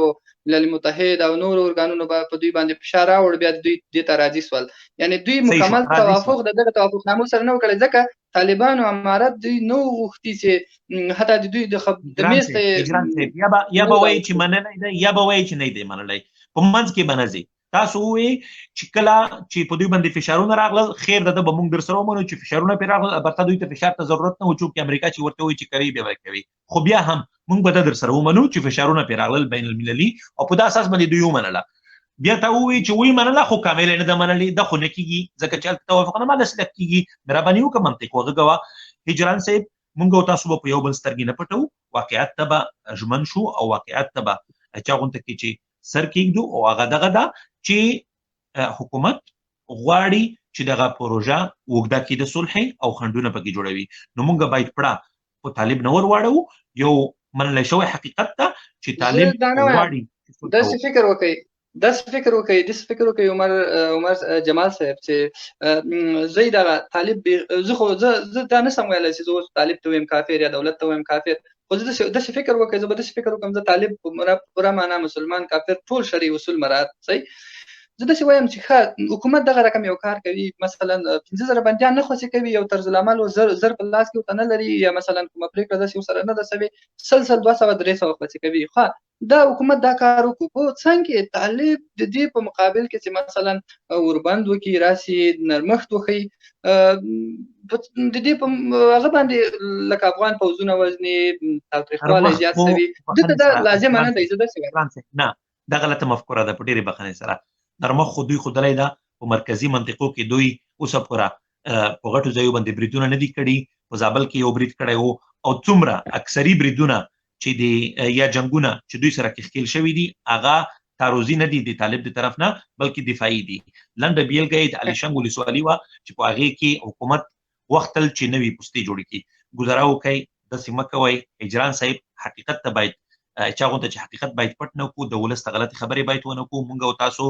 ملل متحد او نورو ارګانونو به په دوی باندې فشار راوړ بیا دوی دې ته راضي سول یعنې دوی مکمل توافق د دغه توافقنامو سره نه و کړی ځکه طالبانو امارت دوی نه غوښتي چې حتی د دوی د میز ته یا به وایي چې منلی دی یا به وایي چې نه دی منلی په منځ کې به نه ځي تاسو ووایئ چې کله چې په دوی باندې فشارونه راغلل خیر ده به موږ در سره ومنو چې فشارونه پرې راغلل البته دوی ته فشار ته ضرورت نه و چونکې امریکا چې ورته وایي چې کوي بیا به کوي خو بیا هم موږ به دا در سره ومنو چې فشارونه پرې راغلل بین المللي او په دا اساس باندې دوی ومنله بیا ته ووایي چې وی منله خو کامل نه ده منلې دا خو نه کېږي ځکه چې هلته توافقنامه لاسلیک کېږي مهرباني وکړه منطق وغږوه هجران صاحب موږ او تاسو به په یو بل سترګې نه پټو واقعیت ته به ژمن شو او واقعیت ته به چا غونته کې چې سر کېږدو او هغه دغه ده چې حکومت غواړي چې دغه پروژه اوږده کړي د صلح او خنډونه پکې جوړوي نو موږ باید پړه په طالب نه ور واړو یو منلی شوی حقیقت ته چې طالب غواړي داسې فکر وکړئ عمر جمال صاحب چې زه دغه طالب زه دا نشم ویلی چې زه اوس طالب ته وایم کافر یا دولت ته وایم کافر خو زه داسې فکر وکړئ زه به داسې فکر وکړم زه طالب په پوره معنا مسلمان کافر ټول شرعي اصول مراعات صحیح زه داسې وایم چې ښه حکومت دغه رقم یو کار کوي مثلا 15,000 بندیان نه خوشې کوي یو طرز العمل زر په لاس کې ورته نه لري یا مثلا کومه پرېکړه داسې ورسره نه ده سوې 200-300 خوشې کوي خو دا حکومت دا کار وکړو په څنګ کې طالب د دې په مقابل کې چې مثلا وربند وکړي راسي نرمښت وښیي د دې په هغه باندې لکه افغان پوځونه وزني تاوتریخوالی زیات شوي دلته دا لازمه نه دی زه داسې وایم نه دا غلطه مفکوره ده په ډېرې بخښنې سره نرمښت خو دوی ښودلی ده په مرکزي منطقو کې دوی اوسه پوره په غټو ځایو باندې بریدونه نه دي کړي په زابل کې یو برید کړی و او څومره اکثري بریدونه چې د یا جنګونه چې دوی سره کښکیل شوي دي هغه تعرضي نه دي د طالب د طرف نه بلکې دفاعي دي لنډه بیلګه یې د علیشنګ ولسوالي وه چې په هغې کې حکومت وختل چې نوي پوستې جوړې کړي ګزاره وکئ داسې مه کوئ هجران صاحب حقیقت ته باید چا غونډه چې حقیقت باید پټ نه کړو، د ولس ته غلطې خبرې باید ونه کړو. موږ او تاسو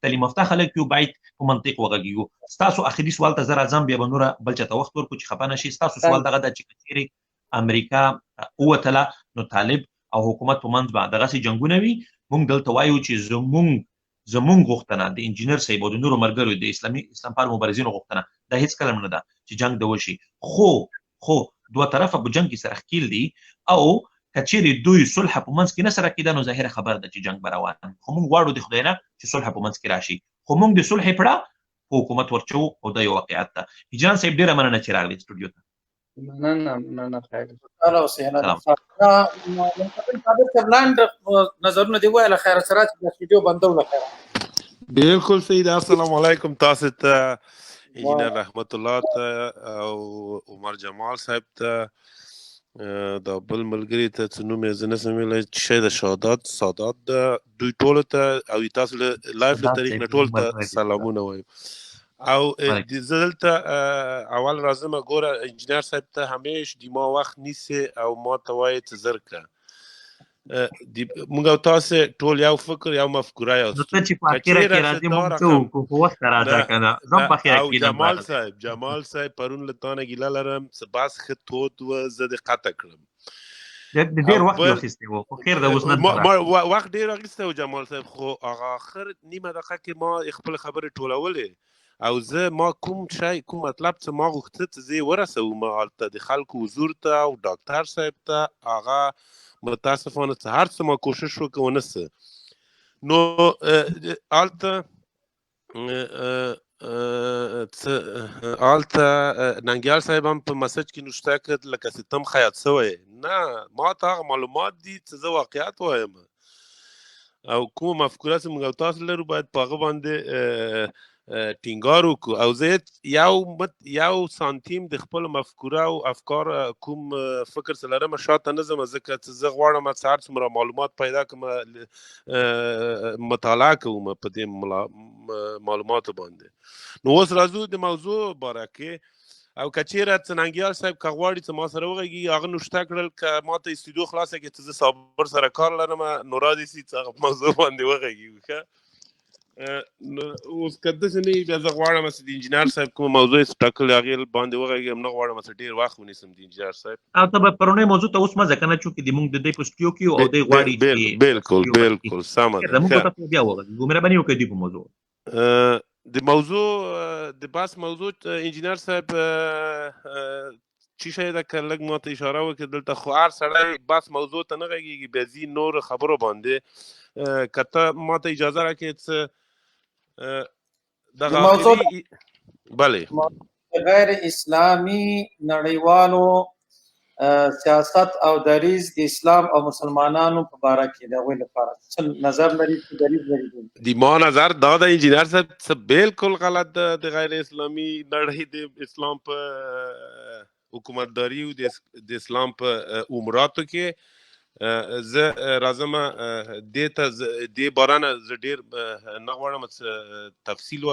تعلیم یافته خلک یو، باید په منطق وغږیږو. ستاسو اخري سوال ته زه راځم، بیا به نوره بل چاته وخت ورکړو چې خفه نه شي. ستاسو سوال دغه ده چې که چیرې امریکا ووتله نو طالب او حکومت په منځ به دغسې جنګونه وي. موږ دلته وایو چې زمونږ غوښتنه د انجینر صاحب او د نورو ملګرو د اسلام پال مبارزینو غوښتنه دا هیڅ کله نه ده چې جنګ د وشي، خو دوه طرفه په جنګ کې سره ښکیل دي، او که چیرې دوی صلح په منځ کې نه سره کېده نو ظاهره خبره ده چې جنګ به روان. خو موږ غواړو د خدای نه چې صلح په منځ کې راشي، خو موږ د صلح پړه په حکومت ورچو او دا یو واقعیت ده. هجران صاحب ډېره مننه چې راغلې سټوډیو ته. مننه خیر. اهلا وسهلا. صابر صاحب لاندې نظرونه دی وایي له خیره سره چې د سټوډیو بندو له خیره. بالکل صحیح ده. السلام علیکم تاسو ته، انجینر رحمت الله ته او عمر جمال صاحب ته، دا بل ملګري ته چې نوم یې زه نشم ویلی چې شی د سادات ده، دوی ټولو ته او تاسو له لایف له طریق نه ټولو ته سلامونه وایم. او زه دلته اول راځم ګوره انجینر صاحب ته همیش د ما وخت نیسې او ما ته وایي چې زر که موږ او تاسو ټول یو فکر یو مفکوره یاست. ته چې په اخره کې راځې موږ څه وکړو، په وخت راځه که نه زه هم په اخره کې او جمال صاحب پرون له تا نه ګیله لرم څه بس ښه تود و، زه دې قطع کړم. د ډېر وخت واخیستی و، خو خیر ده اوس نن وخت ډېر اخیستی و جمال صاحب، خو هغه آخر نیمه دقیقه کې ما خپلې خبرې ټولولې او زه ما کوم شی کوم مطلب څه ما غوښته چې زه یې ورسوم هلته د خلکو حضور ته او ډاکټر صاحب ته، هغه متاسفانه څه هر څه ما کوشش وکړ ونه څه. نو هلته ننګیال صاحب هم په مسج کې نوشته کړ لکه ستم خیاط سوی. نه، ما ته هغه معلومات دي چې زه واقعیت وایم او کومه مفکوره چې موږ او تاسو لرو باید په هغه باندې ټینګار وکړو. او زه یو سانتیم د خپل مفکوره او افکار کوم فکر څه لرم شاته نه ځم، ځکه چې زه غواړم چې هر څومره معلومات پیدا کړم مطالعه کوم په دې معلوماتو باندې. نو اوس راځو د موضوع باره کې. او که چېرې څه ننګیال صاحب که غواړي چې ما سره وغږېږي هغه نوشته کړل که ما ته استودیو خلاصه کړي چې زه صابر سره کار لرم نو راځي سي چې هغه په موضوع باندې وغږېږو. ښه اوس که داسې نه وي بیا زه غواړم چې د انجینر صاحب کومه موضوع یې ټاکلې هغې باندې وغږېږم، نه غواړم چې ډېر وخت ونیسم د انجینر صاحب. او ته به پرونۍ موضوع ته اوس مه ځه که نه، چونکې موږ د دوی په سټوډیو کې یو او دوی غواړي چې بالکل سمه ده. موږ ته بیا وغږېږو، مهرباني وکړئ دوی په موضوع د موضوع د بحث موضوع انجینر صاحب چی شی ده که لږ ما ته اشاره وکړي دلته، خو هر سړی بحث موضوع ته نه غږېږي بیا ځي نور خبرو باندې. که ته ما ته اجازه راکړې څه دغه آخري بلې غیر اسلامي نړیوالو سیاست او دریځ د اسلام او مسلمانانو په باره کې د هغوی لپاره څه نظر لري چې دریځ لري؟ د ما نظر دا د انجینر صاحب څه بالکل غلط ده د غیر اسلامي نړۍ د اسلام په حکومتداري او د اسلام په اموراتو کې. زه راځم دې باره نه زه ډېر نه غواړم تفصیل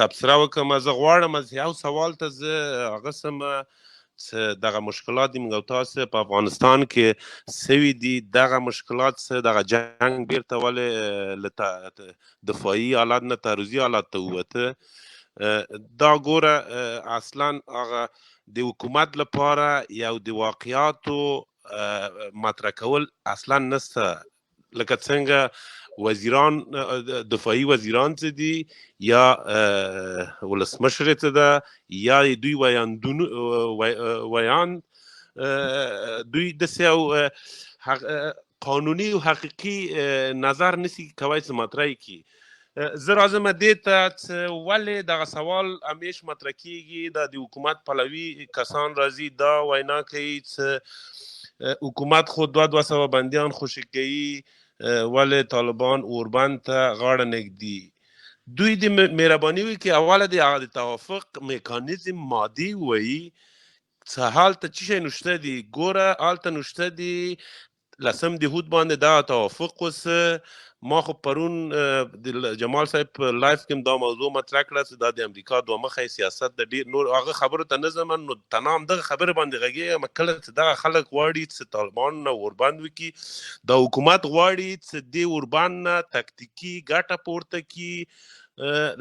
تبصره وکړم. زه غواړم یو سوال ته زه هغه سم چې دغه مشکلات دي موږ او تاسو په افغانستان کې سوي دي، دغه مشکلات څه دغه جنګ بیرته ولې له دفاعي حالت نه تعرضي حالت ته ووته؟ دا ګوره اصلا هغه د حکومت لپاره یو د واقعیاتو مطرح کول اصلا نسته. لکه څنګه وزیران دفاعي وزیران څه دي یا ولسمشر څه ده یا دوی ویان دوی داسې یو قانوني او حقیقي نظر نسی کولی چې مطرح کړي. زه راځم دې ته چې ولې دغه سوال همیش مطرح کېږي، دا د حکومت پلوي کسان راځي دا وینا کوي چې حکومت خو 200 بندیان خوشي کوي، ولې طالبان اوربند ته غاړه نږدي. دوی د مهرباني وکړي اوله د توافق میکانیزم مادي وایي چې هلته څه شی نشته دي. ګوره هلته نشته دي لسم د هود باندې دا توافق وسه. ما خو پرون د جمال صاحب په لایف کې دا موضوع مطرح کړه چې دا د امریکا دوه مخی سیاست د ډیر نور هغه خبرو ته نه ځم، نو تنام دغه خبره باندې غږیږم کله چې دغه خلک غواړي چې طالبان نه ورباند وکړي، د حکومت غواړي چې دې ورباند نه تکتیکي ګټه پورته کړي.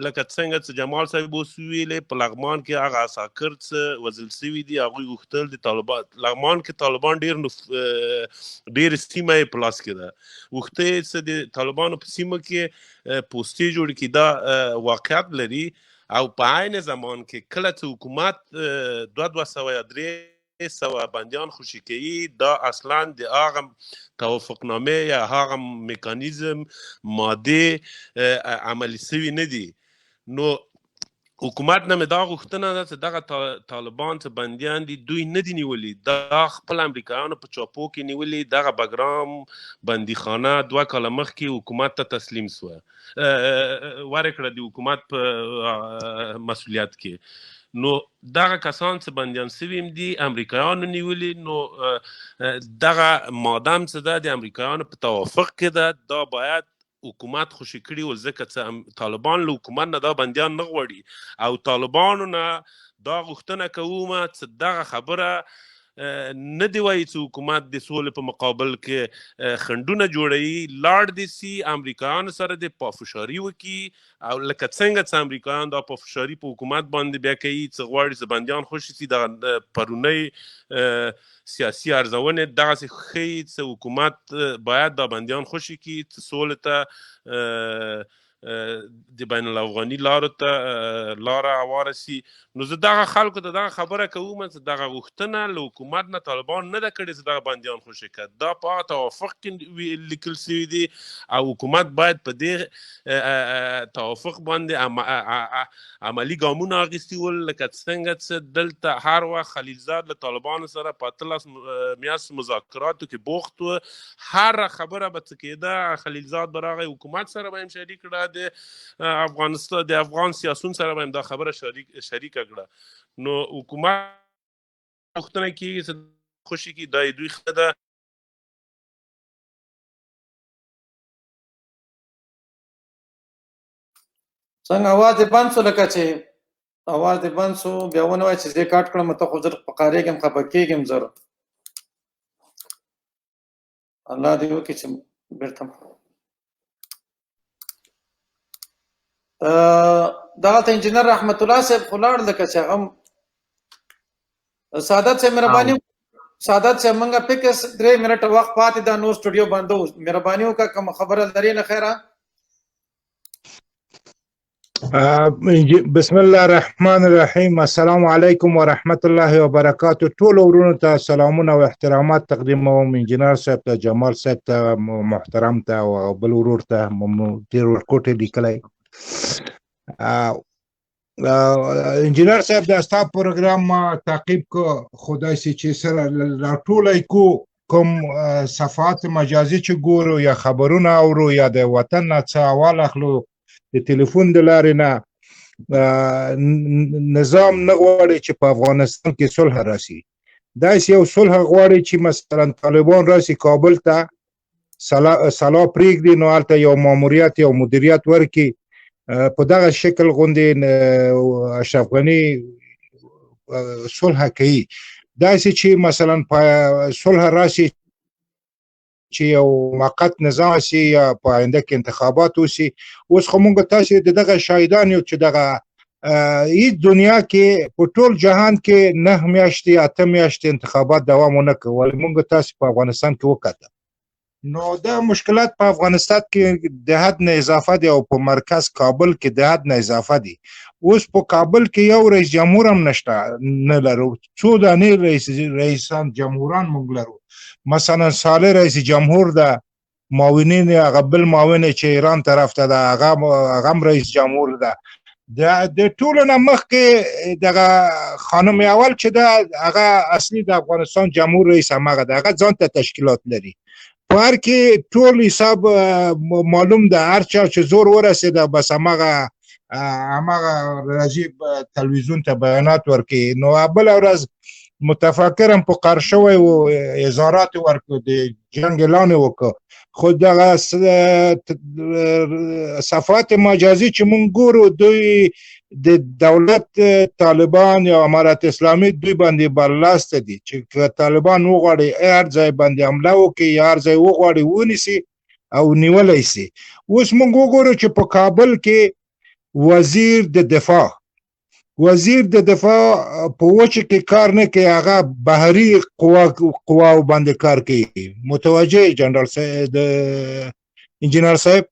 لکه څنګه چې جمال صاحب اوس ویلې په لغمان کې هغه عساکر چې وژل شوي دي هغوی غوښتل د طالبان لغمان کې طالبان ډېر سیمه یې په لاس کې ده، غوښته یې چې د طالبانو په سیمه کې پوستې جوړې کړي. دا واقعیت لري او په عین زمان کې کله چې حکومت 200 یا 300 بندیان خوشي کوي، دا اصلا د هغه توافقنامه یا هغه میکانیزم ماده عملی سوي نه دي. نو حکومت نه مې دا غوښتنه ده چې دغه طالبان چې بندیان دي دوی نه دي نیولي، دا خپل امریکایانو په چاپو کې نیولي. دغه بګرام بندیخانه 2 کاله مخکې حکومت ته تسلیم سوه، ورکړه د حکومت په مسؤلیت کې. نو دغه کسان چې بندیان سوي دي امریکایانو نیولي، نو دغه مادام چې ده د امریکایانو په توافق کې ده، دا باید حکومت خوشي کړي و، ځکه چې طالبان له حکومت نه دا بندیان نه غواړي او طالبانو نه دا غوښتنه کوم چې دغه خبره نه دی وایي چې حکومت د سولې په مقابل کې خنډونه جوړوي، لاړ دي سي امریکایانو سره د پافشاري وکړي او لکه څنګه چې امریکایان دا پافشاري په حکومت باندې بیا کوي چې غواړي چې بندیان خوشي سي. دغه پرونی سیاسي ارزونې دغسې ښیي چې حکومت باید دا بندیان خوشي کړي چې سولې ته د بین الافغاني لارو ته لاره هواره سي. نو زه دغه خلکو ته دغه خبره کوم چې دغه غوښتنه له حکومت نه طالبان نه ده کړې چې دغه بندیان خوشي کړه، دا په هغه توافق کې لیکل سوي دي او حکومت باید په دې توافق باندې عملي ګامونه اخیستي ول. لکه څنګه چې دلته هر وخت خلیلزاد له طالبانو سره په 18 میاشت مذاکراتو کې بوخت و، هر خبره به څه کېده خلیلزاد به راغی حکومت سره به هم شریک کړه، د افغانستان د افغان سیاسون سره به هم دا خبره شریکه کړه. نو حکومت غوښتنه کېږي چې خوشي کړي، دا یې دوی ښه ده. څنګه اواز دې بند شو؟ لکه چې اواز دې بند شو بیا ونه وایه چې زه کاټ کړم، ته خو زر فقارېږم خفه کېږم زر. الله دې وکړي چې بېرته دغلته انجینر رحمت الله صاحب خو لاړ، لکه چې هغه سعادت صاحب مهرباني سعادت صاحب موږ فکر 3 منټه وخت پاتې ده، نو سټوډیو بندو، مهرباني وکړه کوم خبره لري نه خیره. بسم الله الرحمن الرحیم. السلام علیکم ورحمت الله وبرکاته. ټول ورونو ته سلامونه او احترامات تقدیموم، انجینر صاحب ته، جمال صاحب ته، محترم ته او بل ورور ته ډېر ورکوټې لیکلی. انجینر صاحب دا ستا پروګرام ما تعقیب کو، خو داسې چې سره راټولی کو کوم صفحات مجازي چې ګورو یا خبرونه اورو یا د وطن نه څه احوال اخلو د تلیفون د لارې نه، نظام نه غواړي چې په افغانستان کې صلح راسي. داسې یو صلح غواړي چې مثلا طالبان راسي کابل ته سلا پرېږدي، نو هلته یو ماموریت یو مدیریت ورکړي. په دغه شکل غوندې اشرف غني صلح کوي. داسې چې مثلا په صلح راسي چې یو موقت نظام سي یا په آینده کې انتخابات وسي. اوس خو موږ تاسې د دغه شاهدان یو چې دغه هیڅ دنیا کې په ټول جهان کې 9 میاشتې 8 میاشتې انتخابات دوام ونه کوي، ولې موږ تاسې په افغانستان کې وکړه. نو دا مشکلات په افغانستان کې د حد نه اضافه دي او په مرکز کابل کې د حد نه اضافه دي. اوس په کابل کې یو رئیس جمهور هم نشته، نه لرو. 2 دانې رئیسان جمهوران موږ لرو. مثلا صالح رئیس جمهور ده، معاونین هغه بل معاون چې ایران طرف ته ده هغه هم رئیس جمهور ده. د ټولو نه مخکې دغه خانم اول چې ده هغه اصلي د افغانستان جمهور رئیس همغه ده، هغه ځان ته تشکیلات لري. په هر کې ټول حساب معلوم ده، هر چا چې زور ورسېده بس همغه راځي تلویزیون ته بیانات ورکوي. نو بله ورځ متفکرم په قرار شوی و اظهارات ورکړو د جنګ اعلان وکړ خو دغه صفحات مجازي چې مونږ ګورو دوی د دولت طالبان یا امارت اسلامي دوی باندې برلاسته دي چې طالبان وغواړي هر ځای باندې حمله وکړي یا هر ځای وغواړي ونیسي او نیولی سي اوس مونږ وګورو چې په کابل کې وزیر د دفاع په وچه کې کار نه کوي هغه بهري قواو باندې کار کوي متوجه جنرال صاحب د انجینر صاحب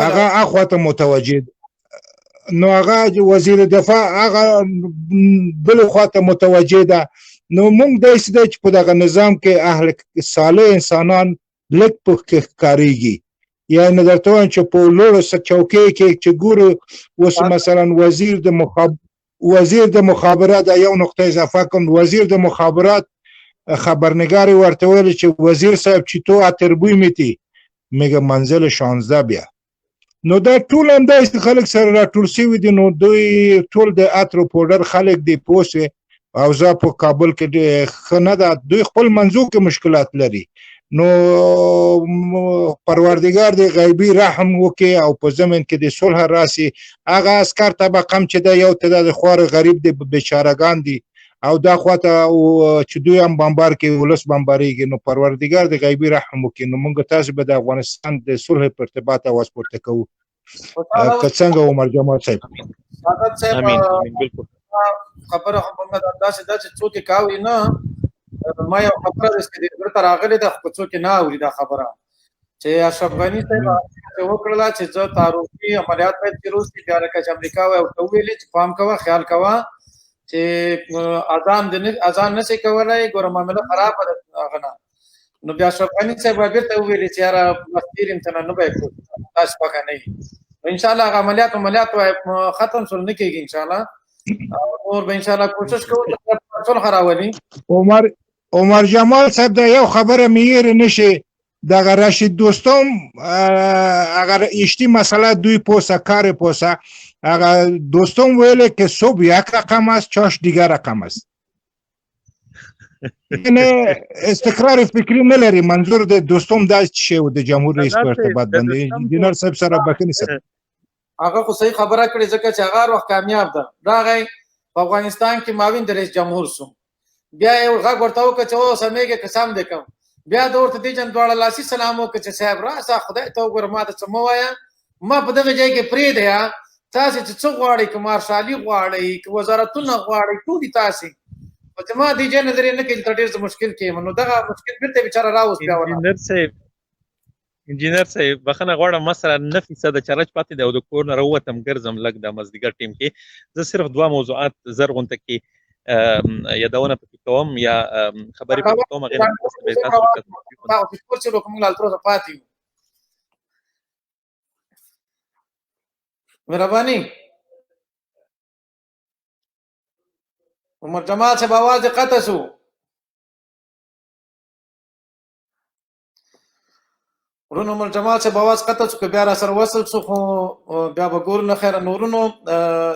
هغه اخواته متوجه نو هغه وزیر دفاع هغه بل خواته متوجه ده نو موږ داسې ده چې په دغه نظام کې اهل صالح انسانان لږ پکې ښکارېږي یعنې درته وایم چې په لوړو چوکۍ کې چې ګورو اوس مثلا وزیر د مخابرات یو نقطه اضافه کوم وزیر د مخابرات خبرنگاری ورته ویل چې وزیر صاحب چې تو اتربوی میگه منزل 16 بیا نو دا ټول همداسې خلک سره راټول شوي دي نو دوی ټول د عطر او پوډر خلک دي پوه شوې او زه په کابل کې ښه نه ده دوی خپل منځو کې مشکلات لري نو پروردګار د غیبي رحم وکړي او په زمین کې د صلح راسي هغه عسکر طبقه هم چې د یو تعداد خوار غریب دي بیچارهګان دي او دا خواته چې دوی هم بمبار کوي ولس بمباریږي نو پروردګار د غیبي رحم وکړي نو موږ تاسو به د افغانستان د صلح په ارتباط اواز پورته کوو که څنګه عمر جمال صاحب خبره هم داسې ده چې څوک یې کاوي نه ما یو خبره ده چې ورته راغلې ده خو څوک نه اوري دا خبره چې اشرف غني صاحب وکړله چې زه تعارفي عملیات باید چې روس کې بیا لکه چې امریکا ورته وویلې چې پام کوه خیال کوه چې اذان نشي کولای ګوره معامله خرابه ده هغه نه نو بیا اشرف غني صاحب بیرته وویلې چې یاره مستیر امتحان نه به کوو تاسو پکه نه یي ان شاء الله عملیات ختم شول نه کېږي ان شاء الله اور به ان شاء الله کوشش کوو چې صلح راولي عمر جمال صاحب دا یو خبره میر نشي دغه رشید دوستم اگر اشتی مسئله دوی پوسه کار پوسه اگر دوستم ویله که صبح یک رقم است چاش دیگر رقم است یعنی استقرار فکری نلري منظور د دوستم دا شی و د جمهور رئیس په ارتباط باندې انجینر صاحب سره بخنی سره هغه خو صحیح خبره کړې ځکه چې هغه وخت کامیاب ده راغی په افغانستان کې معاون د رئیس جمهور سو بیا یو غږ ورته وکړه چې او سمېږه قسم دې کوم بیا د ورته دې جن دواړه لاسي سلام وکړه چې صاحب راسه خدای ته وګوره ما ته څه مه وایه ما په دغه ځای کې پرېږده یا تاسې چې څه غواړئ که مارشالي غواړئ که وزارتونه غواړئ ټول دي تاسې خو چې ما دې ځای نظریې نه کوي چې ته ډېر څه مشکل کې یم نو دغه مشکل بېرته بېچاره راوست بیا انجینر صاحب بخښنه غواړم ما سره 9% چارج پاتې دی او د کور نه راووتم ګرځم لږ د مازدیګر ټیم کې زه صرف 2 موضوعات زر غونډه کې یادونه پکې کوم یا خبرې پکې کوم هغې نه مهرباني عمر جمال صاحب आवाज قطع شو ورونو عمر جمال صاحب आवाज قطع شو که بیا را سره وصل شو خو بیا به ګورو نه خیره نورونو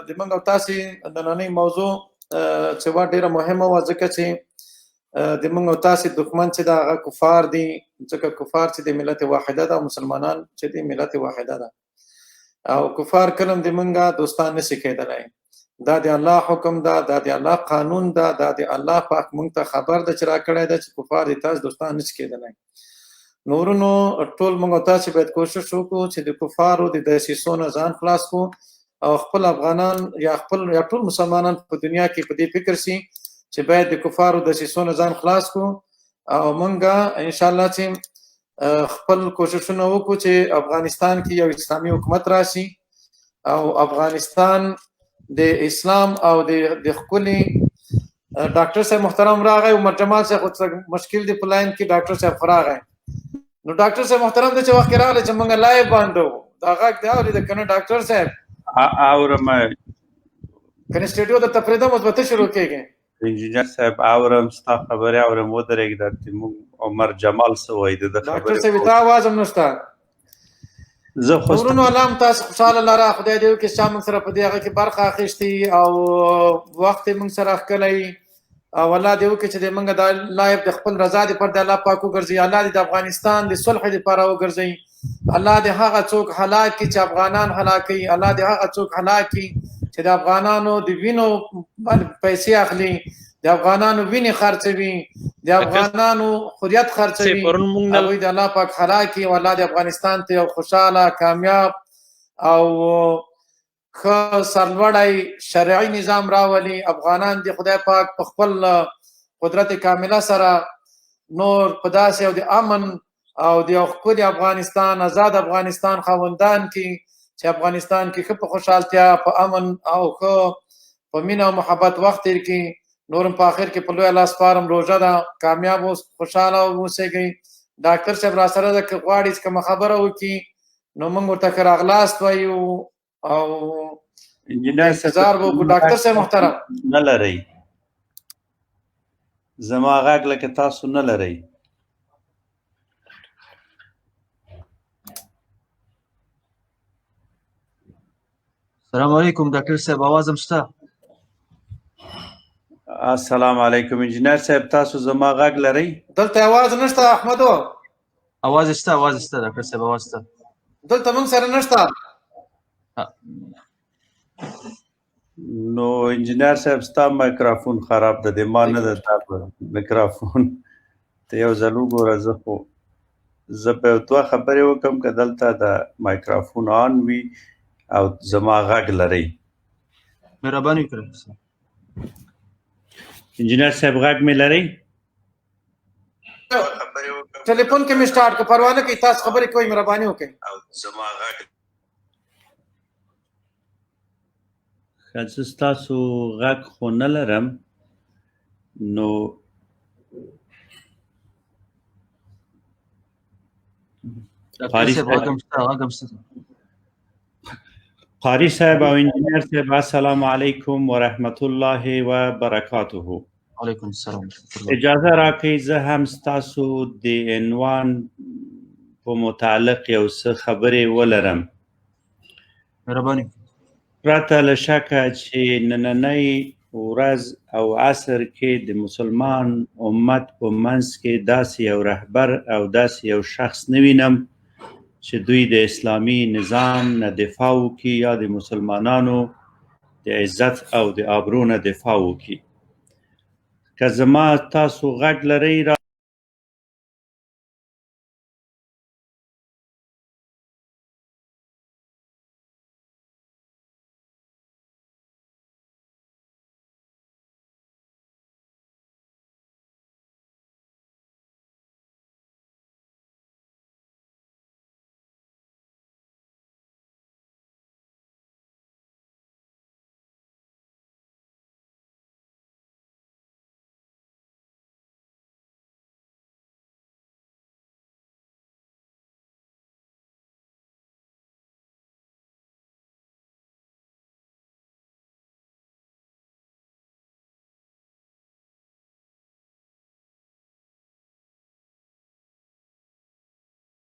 د موږ او تاسې نننۍ موضوع چې وا ډېره مهمه وه ځکه چې د موږ او تاسې دښمن چې ده هغه کفار دي ځکه کفار چې د ملت واحده ده او مسلمانان چې د ملت واحده ده او کفار کله هم د موږ دوستان نشي کېدلی دا د الله حکم ده دا د الله قانون ده دا د الله پاک موږ ته خبر ده چې راکړی ده چې کفار د تاسو دوستان نشي کېدلی نورونو ټول موږ او تاسې باید کوشش وکړو چې د کفارو د دسیسو نه ځان خلاص کړو او خپل افغانان یا ټول مسلمانان په دنیا کې په دې فکر سي چې باید د کفارو دسیسو نه ځان خلاص کړو او موږ ان شاء الله چې خپل کوششونه وکړو چې افغانستان کې یو اسلامي حکومت راشي او افغانستان د اسلام او د ښکلي ډاکټر صاحب محترم راغی عمر جمال صاحب مشکل دی په لاین کې ډاکټر صاحب راغی نو ډاکټر صاحب محترم د چې وخت راغلی چې موږ لایو باندې دا غږ دی اورېد که نه ډاکټر صاحب اورم کنه سټډیو د تفریده مثبت شروع کېږي انجینر صاحب اورم ستا خبرې اورم ودرېږده چې موږ عمر جمال څه وایي د ده ډاکټر صاحب تا آواز هم نشته زه خو نورونو الله تاسو خوشحاله لاره خدای دې وکړي چې موږ سره په دې هغه کې برخه اخیستي او وخت یې موږ سره ښکلی او الله دې وکړي چې د موږ د لایف د خپل رضا د پر د الله پاک وګرځي. الله دې د افغانستان د صلح لپاره وګرځي. الله دې هغه څوک هلاک کړي چې افغانان هلاکوي. الله دې هغه څوک هلاک کړي چې د افغانانو د وینو پیسې اخلي، د افغانانو وینې خرڅوي، د افغانانو حریت خرڅوي. هغوی د الله پاک هلاک کړي او الله دې افغانستان ته یو خوشحاله، کامیاب او ښه سرلوړی شرعي نظام راولي. افغانان دې خدای پاک په خپل قدرت کامله سره نور په داسې یو د امن او د یو ښکلي افغانستان، آزاد افغانستان خاوندان کړي چې افغانستان کې ښه په خوشحالتیا، په امن او ښه په مینه او محبت وخت تېر کړي. نورم په آخر کې په لویه لاس سپارم، روژه ده، کامیاب اوس، خوشحاله اوسئ. ډاکټر صاحب راسره ده، که غواړي چې کومه خبره وکړي نو موږ ورته ښه راغلاست وایو او انتظار به وکړو. ډاکټر صاحب محترم نه لرئ، زما غږ لکه تاسو نه لرئ. السلام علیکم ډاکټر صاحب، आवाज هم شته؟ السلام علیکم انجینر صاحب، تاسو زما غږ لرئ؟ دلته आवाज نشته احمدو. आवाज شته ډاکټر صاحب، आवाज شته. دلته موږ سره نشته. نو انجینر صاحب ستا مایکرافون خراب ده، د ما نه ده تا په مایکرافون ته یو ځل وګوره. زه به یو دوه خبرې وکړم که دلته د مایکرافون آن وي او زما غږ لرئ. مهرباني وکړئ. انجینر صاحب غږ مې لرئ؟ ټلیفون کې مې سٹارټ کړ، پروا نه کوي، تاسو خبرې کوئ، مهرباني وکړئ. زما غږ زه ستاسو غږ خو نه لرم. نو قاری صاحب او انجینر صاحب السلام علیکم ورحمت الله وبرکاته. وعلیکم السلام. اجازه راکړئ زه هم ستاسو د عنوان په متعلق یو څه خبرې ولرم. مهرباني. پرته له شکه چې نننۍ ورځ او عصر کې د مسلمان امت په منځ کې داسې یو رهبر او داسې یو شخص نه وینم چې دوی د اسلامي نظام نه دفاع وکړي یا د مسلمانانو د عزت او د آبرو نه دفاع وکړي. که زما تاسو غږ لرئ